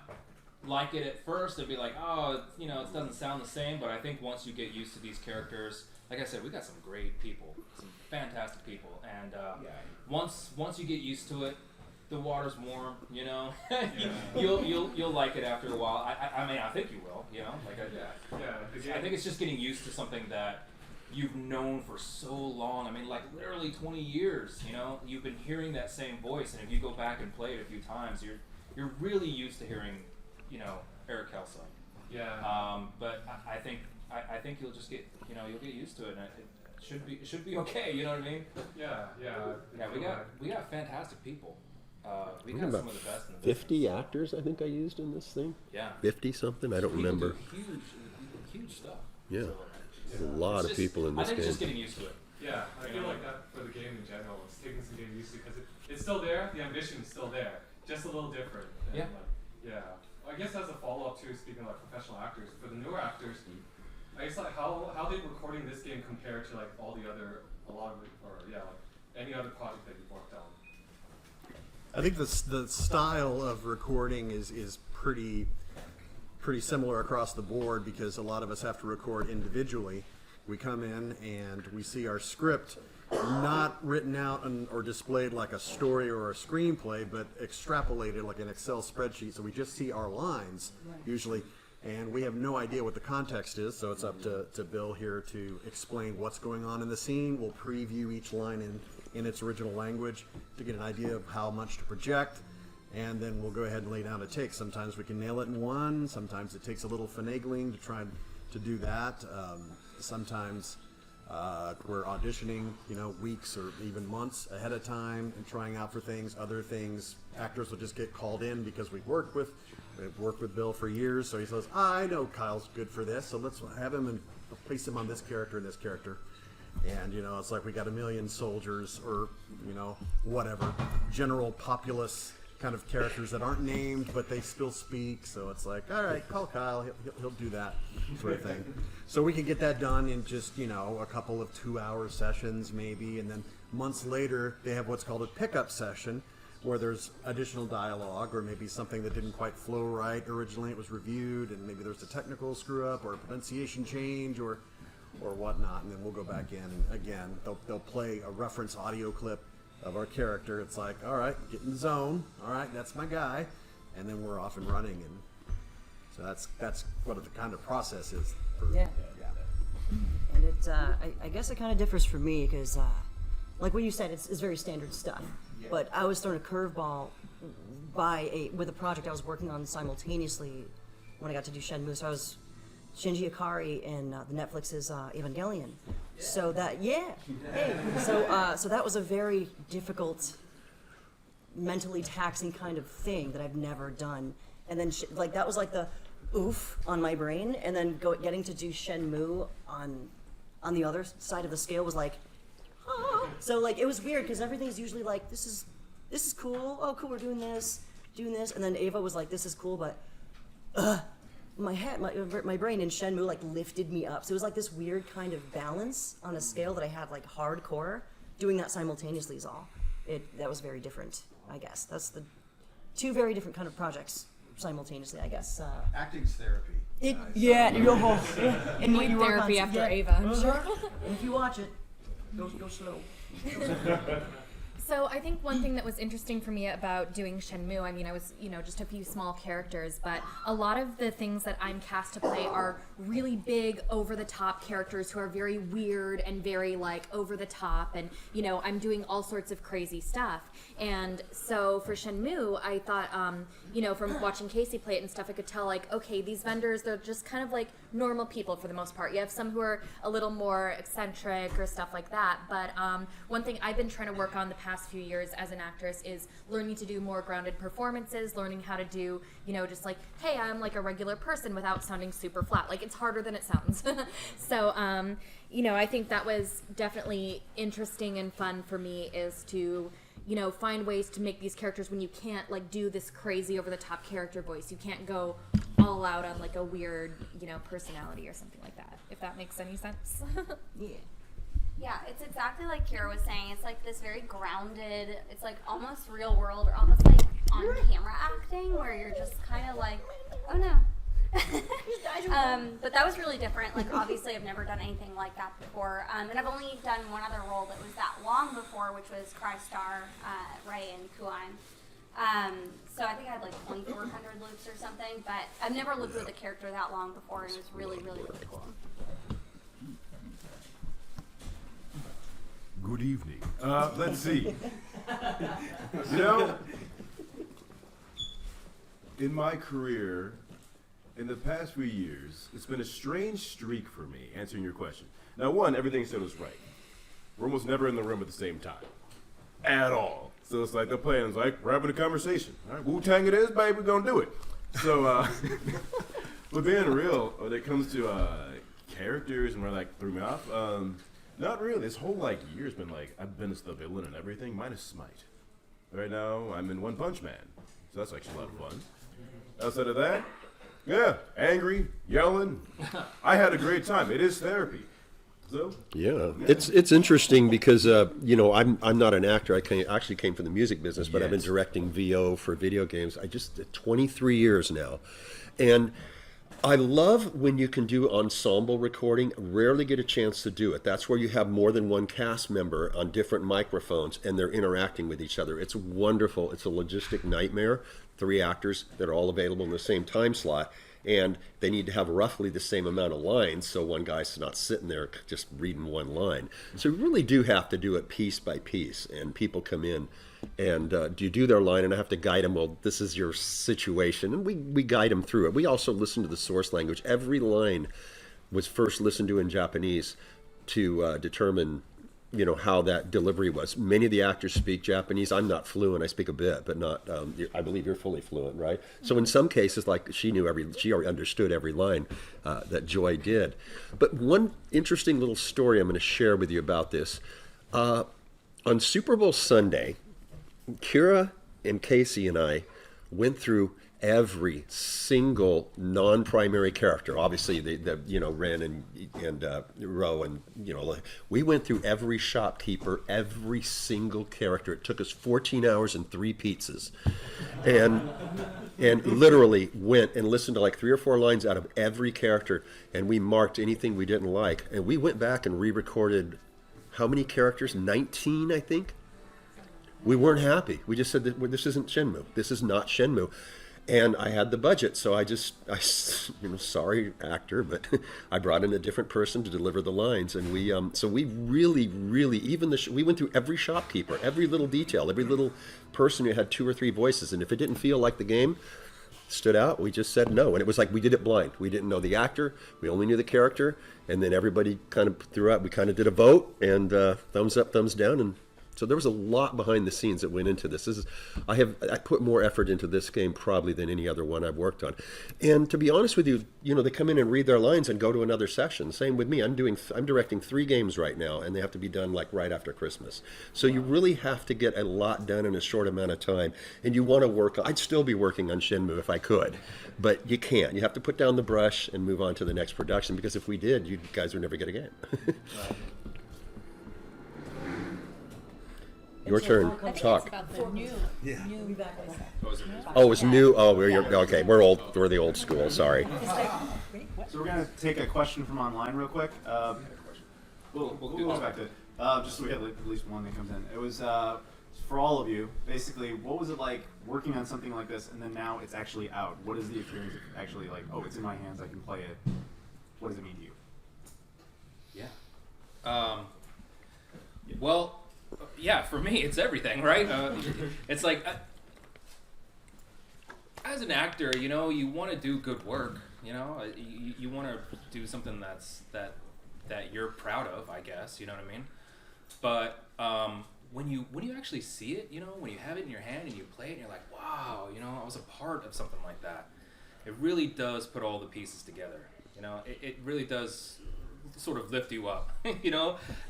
like it at first and be like, oh, it doesn't sound the same. But I think once you get used to these characters, like I said, we got some great people, some fantastic people, and once you get used to it, the water's warm, you'll like it after a while. I mean, I think you will, I think it's just getting used to something that you've known for so long. I mean, like literally 20 years, you've been hearing that same voice, and if you go back and play it a few times, you're really used to hearing, Eric Kelso. Yeah. But I think you'll just get, you'll get used to it, and it should be okay. You know what I mean? Yeah. We got fantastic people. We We got got some of the best in the 50 actors, I think I used in this thing. Yeah. 50 something, I don't People remember. do huge stuff. Yeah. So, There's a lot of people in this I think game. it's just getting used to it. Yeah, I feel like that for the game in general. It's taking some getting used to because it's still there. The ambition is still there, just a little different. And I guess as a follow-up to speaking of professional actors, for the newer actors, I guess how did recording this game compare to all the other any other project that you've worked on? I think the style of recording is pretty similar across the board because a lot of us have to record individually. We come in and we see our script not written out or displayed like a story or a screenplay, but extrapolated like an Excel spreadsheet. So we just see our lines usually, and we have no idea what the context is. So it's up to Bill here to explain what's going on in the scene. We'll preview each line in its original language to get an idea of how much to project, and then we'll go ahead and lay down a take. Sometimes we can nail it in one, sometimes it takes a little finagling to try to do that. Sometimes we're auditioning, weeks or even months ahead of time and trying out for things. Other things, actors will just get called in because we've worked with Bill for years, so he says, I know Kyle's good for this, so let's have him and place him on this character and this character. And, it's like we got a million soldiers or, whatever, general populace kind of characters that aren't named, but they still speak. So it's like, all right, call Kyle, he'll do that sort of thing. So we can get that done in just, a couple of 2-hour sessions maybe. And then months later, they have what's called a pickup session where there's additional dialogue or maybe something that didn't quite flow right originally. It was reviewed and maybe there's a technical screw up or a pronunciation change or whatnot, and then we'll go back in and again they'll play a reference audio clip of our character. It's like, all right, get in the zone, all right, that's my guy, and then we're off and running. And so that's what the kind of process is and it's I guess it kind of differs for me because like what you said, it's very standard stuff, but I was thrown a curveball with a project I was working on simultaneously when I got to do Shenmue. So I was Shinji Ikari in the Netflix's Evangelion. So that, so that was a very difficult, mentally taxing kind of thing that I've never done. And then that was like the oof on my brain. And then getting to do Shenmue on the other side of the scale was like, ah. So it was weird because everything's usually like, this is cool. Oh, cool, we're doing this. And then Ava was like, this is cool, but my brain in Shenmue lifted me up. So it was like this weird kind of balance on a scale that I had hardcore. Doing that simultaneously is all. That was very different, I guess. That's the two very different kind of projects simultaneously, I guess. Acting's therapy. It And need therapy after Ava, I'm sure. And if you watch it, go slow. So I think one thing that was interesting for me about doing Shenmue, I mean, I was, just a few small characters, but a lot of the things that I'm cast to play are really big, over-the-top characters who are very weird and very, over-the-top, and, I'm doing all sorts of crazy stuff. And so for Shenmue, I thought, from watching Casey play it and stuff, I could tell, okay, these vendors, they're just kind of normal people for the most part. You have some who are a little more eccentric or stuff like that, but one thing I've been trying to work on the past few years as an actress is learning to do more grounded performances, learning how to do, just hey, I'm a regular person without sounding super flat. It's harder than it sounds. So, I think that was definitely interesting and fun for me is to, find ways to make these characters when you can't do this crazy over the top character voice. You can't go all out on a weird, personality or something like that, if that makes any sense. Yeah, it's exactly like Kira was saying. It's like this very grounded, it's like almost real world or almost like on camera acting where you're just kind of like, oh no. But that was really different. Like obviously I've never done anything like that before. And I've only done one other role that was that long before, which was Crystar, Ray and Kuan. So I think I had like 2,400 loops or something, but I've never looped with a character that long before, and it was really, really, really cool. Good evening. Let's see. You know, in my career, in the past few years, it's been a strange streak for me, answering your question. Now, one, everything said was right. We're almost never in the room at the same time. At all. So it's like they're playing, it's like we're having a conversation. All right, Wu-Tang it is, baby, we're gonna do it. So, but being real, when it comes to characters and where like threw me off, not really. This whole like year's been like, I've been as the villain and everything, minus Smite. Right now, I'm in One Punch Man. So that's actually a lot of fun. Outside of that, yeah, angry, yelling. I had a great time. It is therapy. So, yeah, it's interesting because you know I'm not an actor. I actually came from the music business, but I've been directing VO for video games. I just 23 years now, and I love when you can do ensemble recording. Rarely get a chance to do it. That's where you have more than one cast member on different microphones and they're interacting with each other. It's wonderful. It's a logistic nightmare. 3 actors that are all available in the same time slot. And they need to have roughly the same amount of lines so one guy's not sitting there just reading one line. So you really do have to do it piece by piece. And people come in and do their line, and I have to guide them, well, this is your situation. And we guide them through it. We also listen to the source language. Every line was first listened to in Japanese to determine how that delivery was. Many of the actors speak Japanese. I'm not fluent. I speak a bit, but not. I believe you're fully fluent, right? So in some cases, like she already understood every line that Joy did. But one interesting little story I'm going to share with you about this. On Super Bowl Sunday, Kira and Casey and I went through every single non-primary character. Obviously, the Ren and Ro, and we went through every shopkeeper, every single character. It took us 14 hours and 3 pizzas, and literally went and listened to like 3 or 4 lines out of every character, and we marked anything we didn't like, and we went back and re-recorded how many characters? 19, I think. We weren't happy. We just said that this isn't Shenmue. This is not Shenmue. And I had the budget, so I sorry actor, but I brought in a different person to deliver the lines, and we really, even we went through every shopkeeper, every little detail, every little person who had 2 or 3 voices, and if it didn't feel like the game stood out, we just said no, and it was like we did it blind. We didn't know the actor, we only knew the character, and then everybody kind of threw out. We kind of did a vote, and thumbs up, thumbs down, and. So there was a lot behind the scenes that went into this. I put more effort into this game probably than any other one I've worked on. And to be honest with you, they come in and read their lines and go to another session. Same with me. I'm directing 3 games right now, and they have to be done like right after Christmas. So you really have to get a lot done in a short amount of time. And you want to work. I'd still be working on Shenmue if I could, but you can't. You have to put down the brush and move on to the next production, because if we did, you guys would never get a game. Your turn. Talk. Oh, it was new. Oh, okay. We're old. We're the old school. Sorry. So we're gonna take a question from online real quick. We'll go back to just so we have at least one that comes in. It was for all of you. Basically, what was it like working on something like this, and then now it's actually out? What is the experience of actually like? Oh, it's in my hands. I can play it. What does it mean to you? Yeah. Well. Yeah, for me, it's everything, right? It's like, as an actor, you want to do good work. You want to do something that you're proud of, I guess. You know what I mean? But when you actually see it, when you have it in your hand and you play it, and you're like, wow, I was a part of something like that. It really does put all the pieces together. It really does. Sort of lift you up,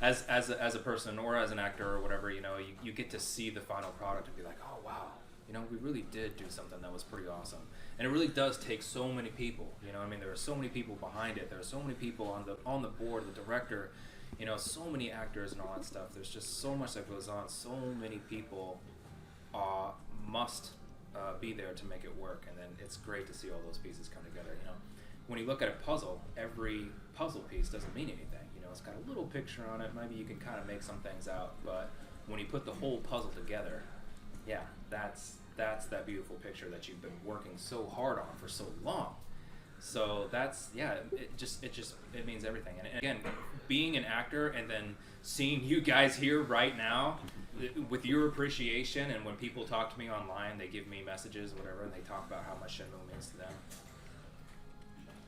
as a person or as an actor or whatever. You get to see the final product and be like, oh wow, we really did do something that was pretty awesome. And it really does take so many people. There are so many people behind it. There are so many people on the board, the director, You know, so many actors and all that stuff. There's just so much that goes on. So many people must be there to make it work, and then it's great to see all those pieces come together. You know, when you look at a puzzle, every puzzle piece doesn't mean anything. You know, it's got a little picture on it. Maybe you can kind of make some things out, but when you put the whole puzzle together, yeah, that's that beautiful picture that you've been working so hard on for so long. So that's, yeah, it means everything. And again, being an actor and then seeing you guys here right now with your appreciation, and when people talk to me online, they give me messages, whatever, and they talk about how much Shenmue means to them.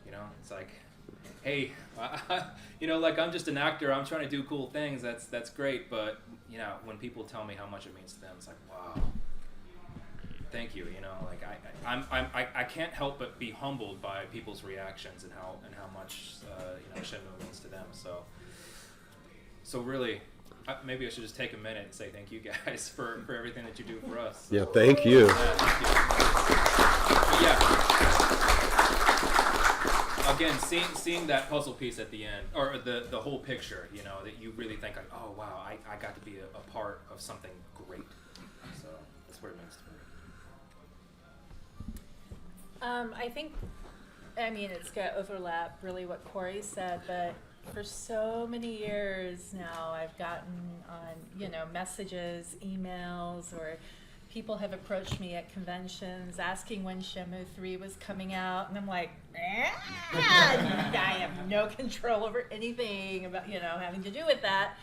You know, it's like, hey, you know, like, I'm just an actor, I'm trying to do cool things, that's great, but, you know, when people tell me how much it means to them, it's like, wow, thank you, you know, like, I can't help but be humbled by people's reactions and how much, you know, Shenmue means to them, so really, maybe I should just take a minute and say thank you guys for everything that you do for us. So, yeah, thank you. Again, seeing that puzzle piece at the end, or the whole picture, you know, that you really think like, oh wow, I got to be a part of something great. So that's what it means to me. I think, I mean, it's got overlap really what Corey said, but for so many years now, I've gotten on, you know, messages, emails, or people have approached me at conventions asking when Shenmue 3 was coming out, and I'm like, I have no control over anything about, you know, having to do with that.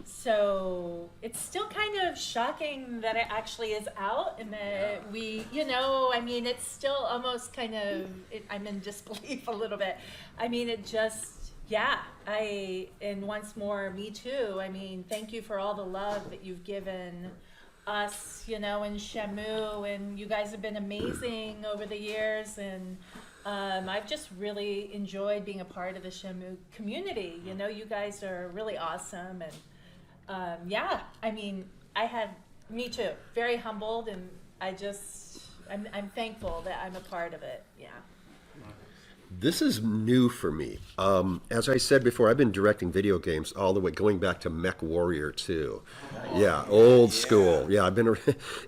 So it's still kind of shocking that it actually is out, and that we, you know, I mean, it's still almost kind of, I'm in disbelief a little bit. I mean, it just, yeah, and once more, me too. I mean, thank you for all the love that you've given us, you know, in Shenmue, and you guys have been amazing over the years, and I've just really enjoyed being a part of the Shenmue community. You know, you guys are really awesome, and yeah, I mean, me too, very humbled, and I'm thankful that I'm a part of it, yeah. This is new for me. As I said before, I've been directing video games all the way, going back to Mech Warrior 2. Yeah, old school. Yeah, I've been,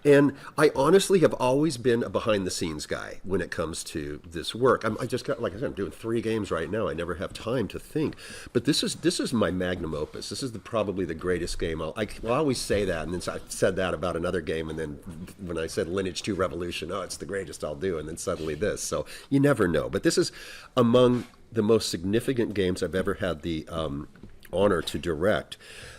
and I honestly have always been a behind-the-scenes guy when it comes to this work. I just got, like I said, I'm doing 3 games right now. I never have time to think. But this is my magnum opus. This is probably the greatest game. I'll always say that, and then I said that about another game, and then when I said Lineage 2 Revolution, oh, it's the greatest I'll do, and then suddenly this. So you never know. But this is among the most significant games I've ever had the honor to direct.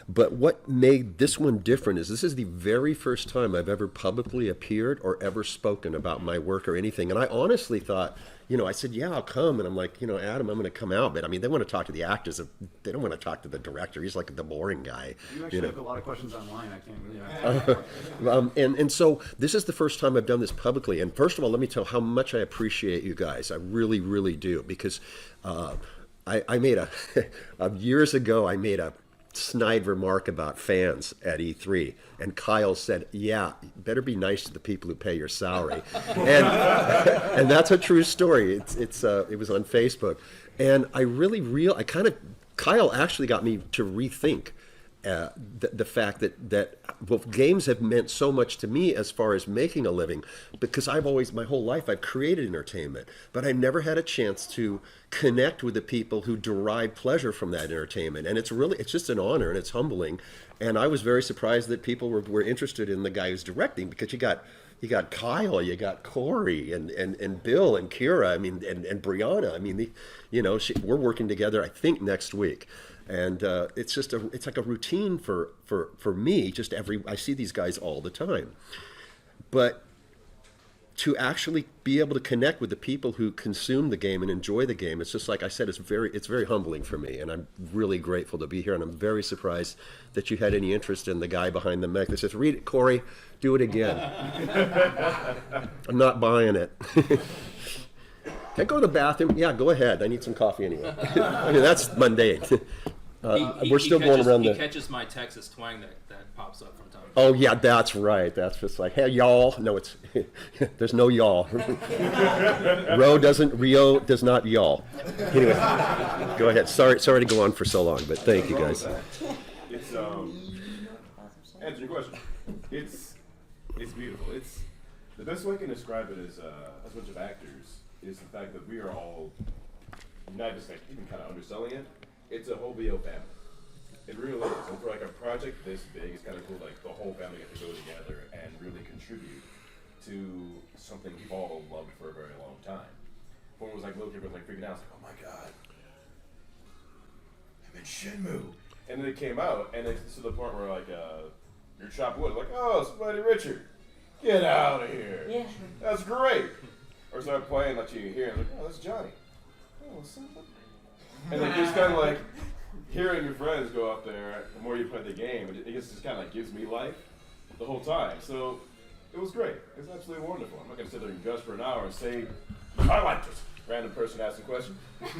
But what made this one different is this is the very first time I've ever publicly appeared or ever spoken about my work or anything. And I honestly thought, you know, I said, yeah, I'll come. And I'm like, you know, Adam, I'm going to come out. But I mean, they want to talk to the actors. They don't want to talk to the director. He's like the boring guy. You actually have a lot of questions online. I can't really. And so this is the first time I've done this publicly. And first of all, let me tell how much I appreciate you guys. I really, really do. Because I made years ago, I made a snide remark about fans at E3, and Kyle said, yeah, better be nice to the people who pay your salary. And that's a true story. It was on Facebook, and Kyle actually got me to rethink the fact that games have meant so much to me as far as making a living, because my whole life I've created entertainment, but I never had a chance to connect with the people who derive pleasure from that entertainment. And it's just an honor, and it's humbling. And I was very surprised that people were interested in the guy who's directing, because you got Kyle, you got Corey, and Bill, and Kira, I mean, and Brianna. I mean, we're working together, I think, next week. And it's like a routine for me. I see these guys all the time, but to actually be able to connect with the people who consume the game and enjoy the game, it's just like I said, it's very humbling for me, and I'm really grateful to be here. And I'm very surprised that you had any interest in the guy behind the mech that says, "Read it, Corey, do it again." I'm not buying it. Can I go to the bathroom? Yeah, go ahead. I need some coffee anyway. I mean, that's mundane. We're still going around He catches my Texas twang that pops up from time to time. Oh, yeah, that's right. That's just like, hey, y'all. No, there's no y'all. Rio does not y'all. Anyway. Go ahead. Sorry to go on for so long, but thank you guys. It's answer your question. It's beautiful. It's the best way I can describe it is as a bunch of actors is the fact that we are all not just like even kind of underselling it. It's a whole VO family. It really is. And for like a project this big, it's kind of cool. Like the whole family get to go together and really contribute to something we've all loved for a very long time. When it was like little kids were like freaking out, it's like, oh my god, I'm in Shenmue. And then it came out, and it's to the point where like your chopping wood, like, oh, it's Buddy Richard, get out of here. Yeah. That's great. Or start playing, like you hear, and like, oh, that's Johnny. Oh, something. And then just kind of like hearing your friends go up there, the more you play the game, it just kind of like gives me life the whole time. So it was great. It's absolutely wonderful. I'm not going to sit there and gush for an hour and say, I liked it. Random person asks a question.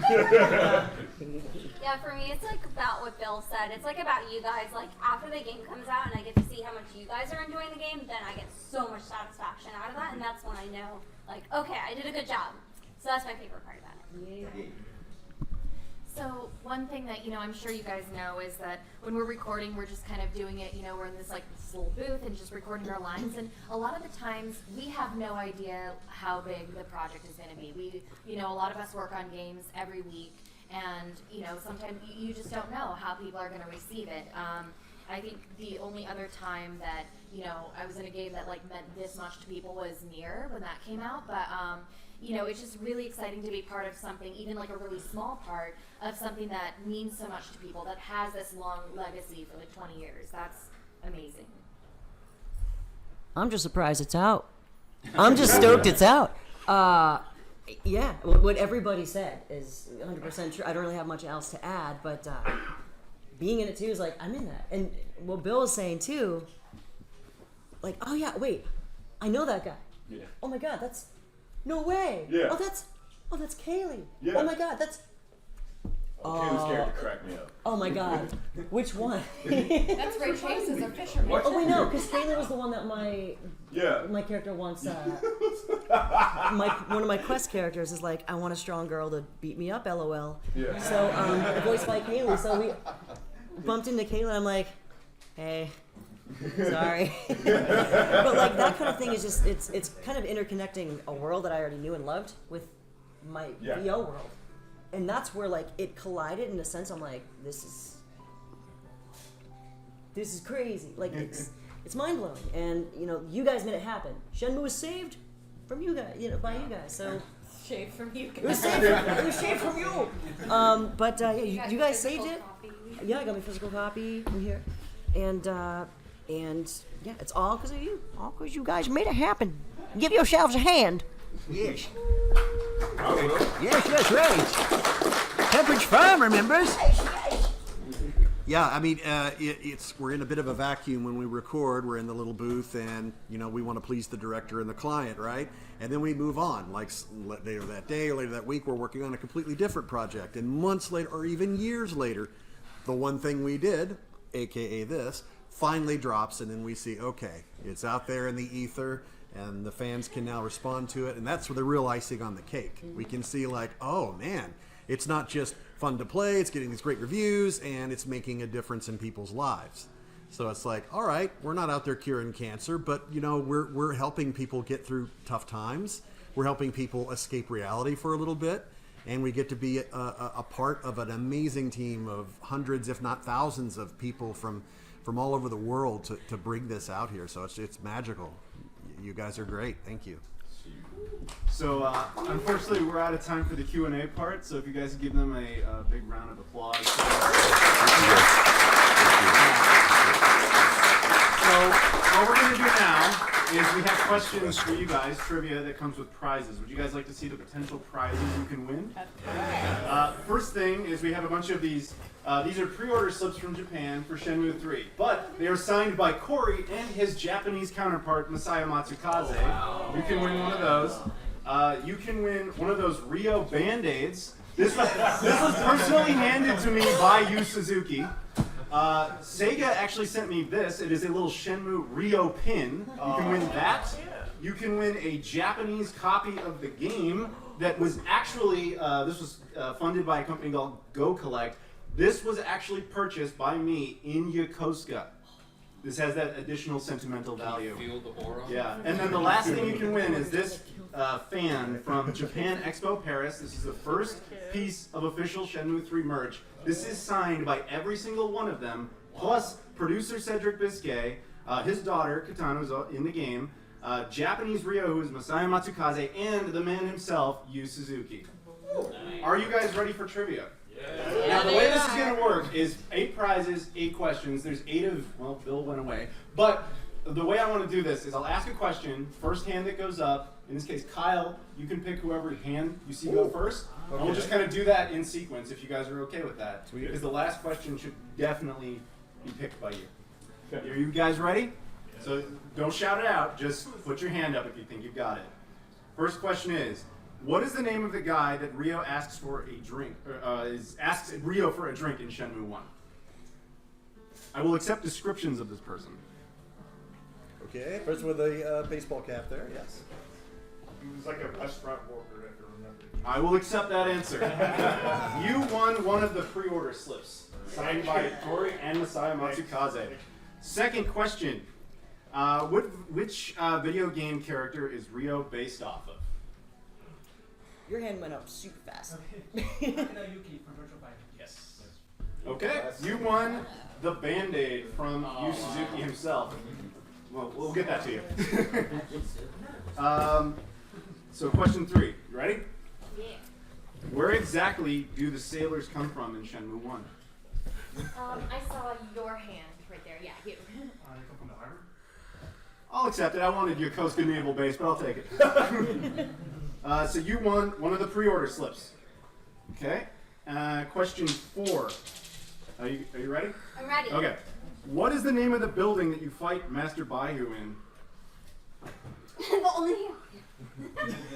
Yeah, for me, it's like about what Bill said. It's like about you guys. Like after the game comes out and I get to see how much you guys are enjoying the game, then I get so much satisfaction out of that, and that's when I know, like, okay, I did a good job. So that's my favorite part about it. Yeah. So one thing that, I'm sure you guys know is that when we're recording, we're just kind of doing it, we're in this little booth and just recording our lines. And a lot of the times we have no idea how big the project is going to be. A lot of us work on games every week, and, sometimes you just don't know how people are going to receive it. I think the only other time that, I was in a game that meant this much to people was Nier when that came out. But, it's just really exciting to be part of something, even like a really small part of something that means so much to people, that has this long legacy for 20 years. That's amazing. I'm just surprised it's out. I'm just stoked it's out. Yeah, what everybody said is 100% true. I don't really have much else to add, but being in it too is like, I'm in that. And what Bill was saying too, like, oh yeah, wait, I know that guy. Yeah. Oh my God, that's, no way. Yeah. Oh, that's Kaylee. Yeah. Oh my God, that's. Kaylee's character cracked me up. Oh my God, which one? That's Ray Chase as a fisherman. Oh wait, no, because Kaylee was the one that my character wants. One of my quest characters is like, I want a strong girl to beat me up, LOL. Yeah. So voiced by Kaylee. So we bumped into Kaylee. I'm like, hey. Sorry. But that kind of thing is just it's kind of interconnecting a world that I already knew and loved with my VO world. And that's where it collided in a sense. I'm like, this is crazy. It's mind blowing. And you guys made it happen. Shenmue was saved from you guys, by you guys. So Shaved from you guys. It was saved from you. But you guys saved it. Yeah, I got my physical copy in here. And yeah, it's all because of you. All because you guys made it happen. Give yourselves a hand. Yes. Yes, right. Pepperidge Farm, remembers? Yeah, I mean, we're in a bit of a vacuum when we record. We're in the little booth, and we want to please the director and the client, right? And then we move on. Like later that day or later that week, we're working on a completely different project. And months later, or even years later, the one thing we did, aka this, finally drops, and then we see, okay, it's out there in the ether, and the fans can now respond to it, and that's the real icing on the cake. We can see oh man, it's not just fun to play, it's getting these great reviews, and it's making a difference in people's lives. So it's all right, we're not out there curing cancer, but we're helping people get through tough times. We're helping people escape reality for a little bit, and we get to be a part of an amazing team of hundreds, if not thousands, of people from all over the world to bring this out here. So it's magical. You guys are great. Thank you. So unfortunately, we're out of time for the Q&A part. So if you guys give them a big round of applause. So what we're going to do now is we have questions for you guys, trivia that comes with prizes. Would you guys like to see the potential prizes you can win? First thing is we have a bunch of these. These are pre-order slips from Japan for Shenmue 3, but they are signed by Corey and his Japanese counterpart, Masaya Matsukaze. Oh, wow. You can win one of those. You can win one of those Rio Band-Aids. This was personally handed to me by Yu Suzuki. Sega actually sent me this. It is a little Shenmue Rio pin. You can win that. you can win a Japanese copy of the game that was actually, this was funded by a company called Go Collect. This was actually purchased by me in Yokosuka. This has that additional sentimental value. Feel the aura. Yeah, and then the last thing you can win is this fan from Japan Expo Paris. This is the first piece of official Shenmue 3 merch. This is signed by every single one of them, plus producer Cedric Biscay, his daughter Katana, who's in the game, Japanese Ryo, who is Masaya Matsukaze, and the man himself, Yu Suzuki. Are you guys ready for trivia? Yeah. Now, the way this is going to work is 8 prizes, 8 questions. There's 8 of, well, Bill went away. But the way I want to do this is I'll ask a question, first hand that goes up. In this case, Kyle, you can pick whoever hand you see go first. Okay. And we'll just kind of do that in sequence if you guys are okay with that. Sweet. Because the last question should definitely be picked by you. Okay. Are you guys ready? Yeah. So don't shout it out. Just put your hand up if you think you've got it. First question is, what is the name of the guy that Ryo asks for a drink, asks Ryo for a drink in Shenmue 1? I will accept descriptions of this person. Okay, person with a baseball cap there, yes. He was like a restaurant worker, if you remember. I will accept that answer. You won one of the pre-order slips, signed by Tori and Masaya Matsukaze. Second question. Which video game character is Ryo based off of? Your hand went up super fast. Yuki from Virtual Fighter. Yes. Okay, you won the Band-Aid from Yu Suzuki himself. Well, we'll get that to you. So question 3, you ready? Yeah. Where exactly do the sailors come from in Shenmue 1? I saw your hand right there. Yeah, you. They come from the harbor? I'll accept it. I wanted Yokosuka Naval Base, but I'll take it. So you won one of the pre-order slips. Okay. Question 4. Are you ready? I'm ready. Okay. What is the name of the building that you fight Master Baihu in? The only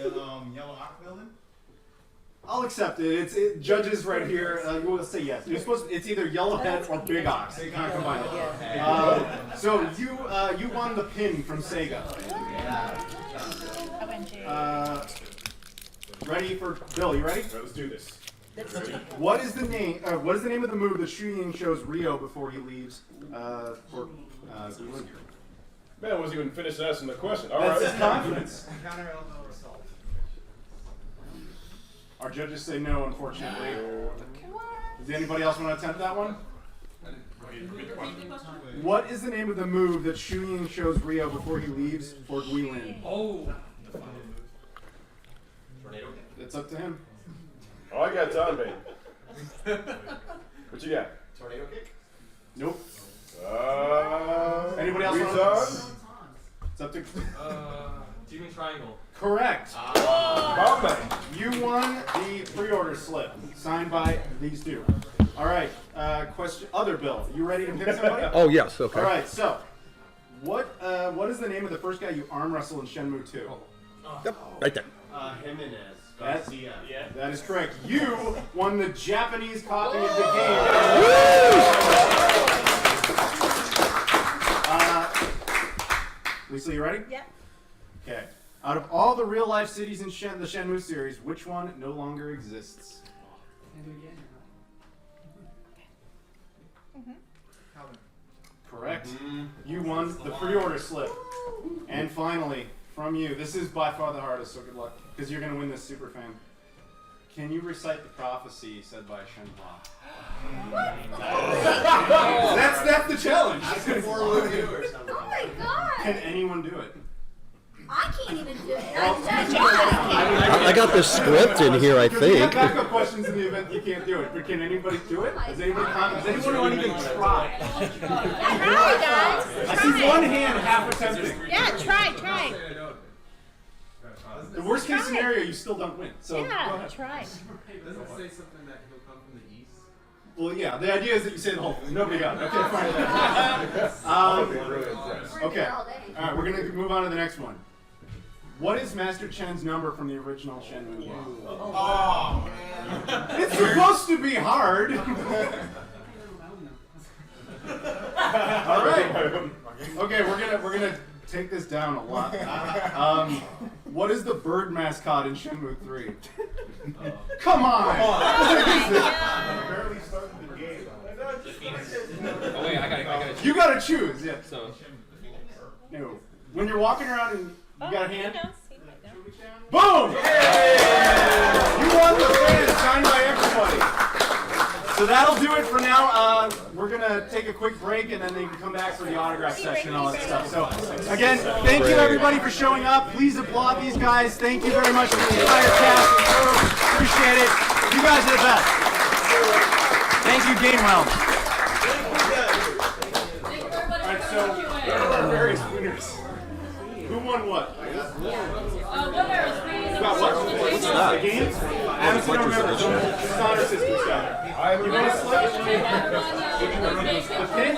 The Yellow Ox building? I'll accept it. It's judges right here. We'll say yes. It's either Yellowhead or Big Ox. You can't combine it. So you won the pin from Sega. Ready for Bill? You ready? Let's do this. What is the name? What is the name of the move that Shu-Ying shows Ryo before he leaves for Guilin? Man, I wasn't even finished asking the question. All That's right. his confidence. Counter elbow assault. Our judges say no, unfortunately. Does anybody else want to attempt that one? What is the name of the move that Shu-Ying shows Ryo before he leaves for Guilin? Oh. It's up to him. Oh, I got time, baby. What you got? Tornado kick? Nope. Anybody else want want It's up to. Demon Triangle. Correct. Burbank. You won the pre-order slip signed by these two. All right. Question. Other Bill. You ready to pick somebody? Oh yes. Okay. All right. So, what is the name of the first guy you arm wrestle in Shenmue 2? Yep. Right there. Jimenez. Garcia. That is correct. You won the Japanese copy of the game. Lisa, you ready? Yep. Okay. Out of all the real-life cities in the Shenmue series, which one no longer exists? Correct. You won the pre-order slip. And finally, from you, this is by far the hardest, so good luck, because you're going to win this super fan. Can you recite the prophecy said by Shenhua? That's the challenge. I can forward you or something. Oh my god! Can anyone do it? I can't even do it. I got the script in here, I Because we have think. backup questions in the event you can't do it. But can anybody do it? Does anyone want to even try? Try, guys. I see one hand half attempting. Yeah, try. The worst case scenario, you still don't win. So go Yeah, ahead. try. Doesn't it say something that he'll come from the east? Well, yeah. The idea is that you say the whole thing. Nobody got it. Okay, fine. Okay. All right, we're gonna move on to the next one. What is Master Chen's number from the original Shenmue 1? Oh, man. It's supposed to be hard. All right. Okay, we're gonna take this down a lot. What is the bird mascot in Shenmue 3? Come on! Barely started the game. Oh wait, I gotta choose. You gotta choose. Yeah. So. No. When you're walking around and you got a hand. Boom! You won the fan signed by everybody. So that'll do it for now. We're gonna take a quick break and then they can come back for the autograph session and all that stuff. So again, thank you everybody for showing up. Please applaud these guys. Thank you very much to the entire cast and crew. Appreciate it. You guys are the best. Thank you, Game Realms. Alright, so there are our various winners. Who won what? What's that? The games? I honestly don't remember. It's not our system stuff. You want to slip? The pin?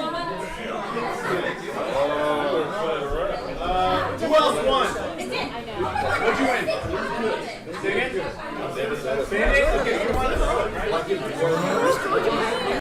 Who else won? What'd you win? Say again? Band-Aid? Okay, you won it, right?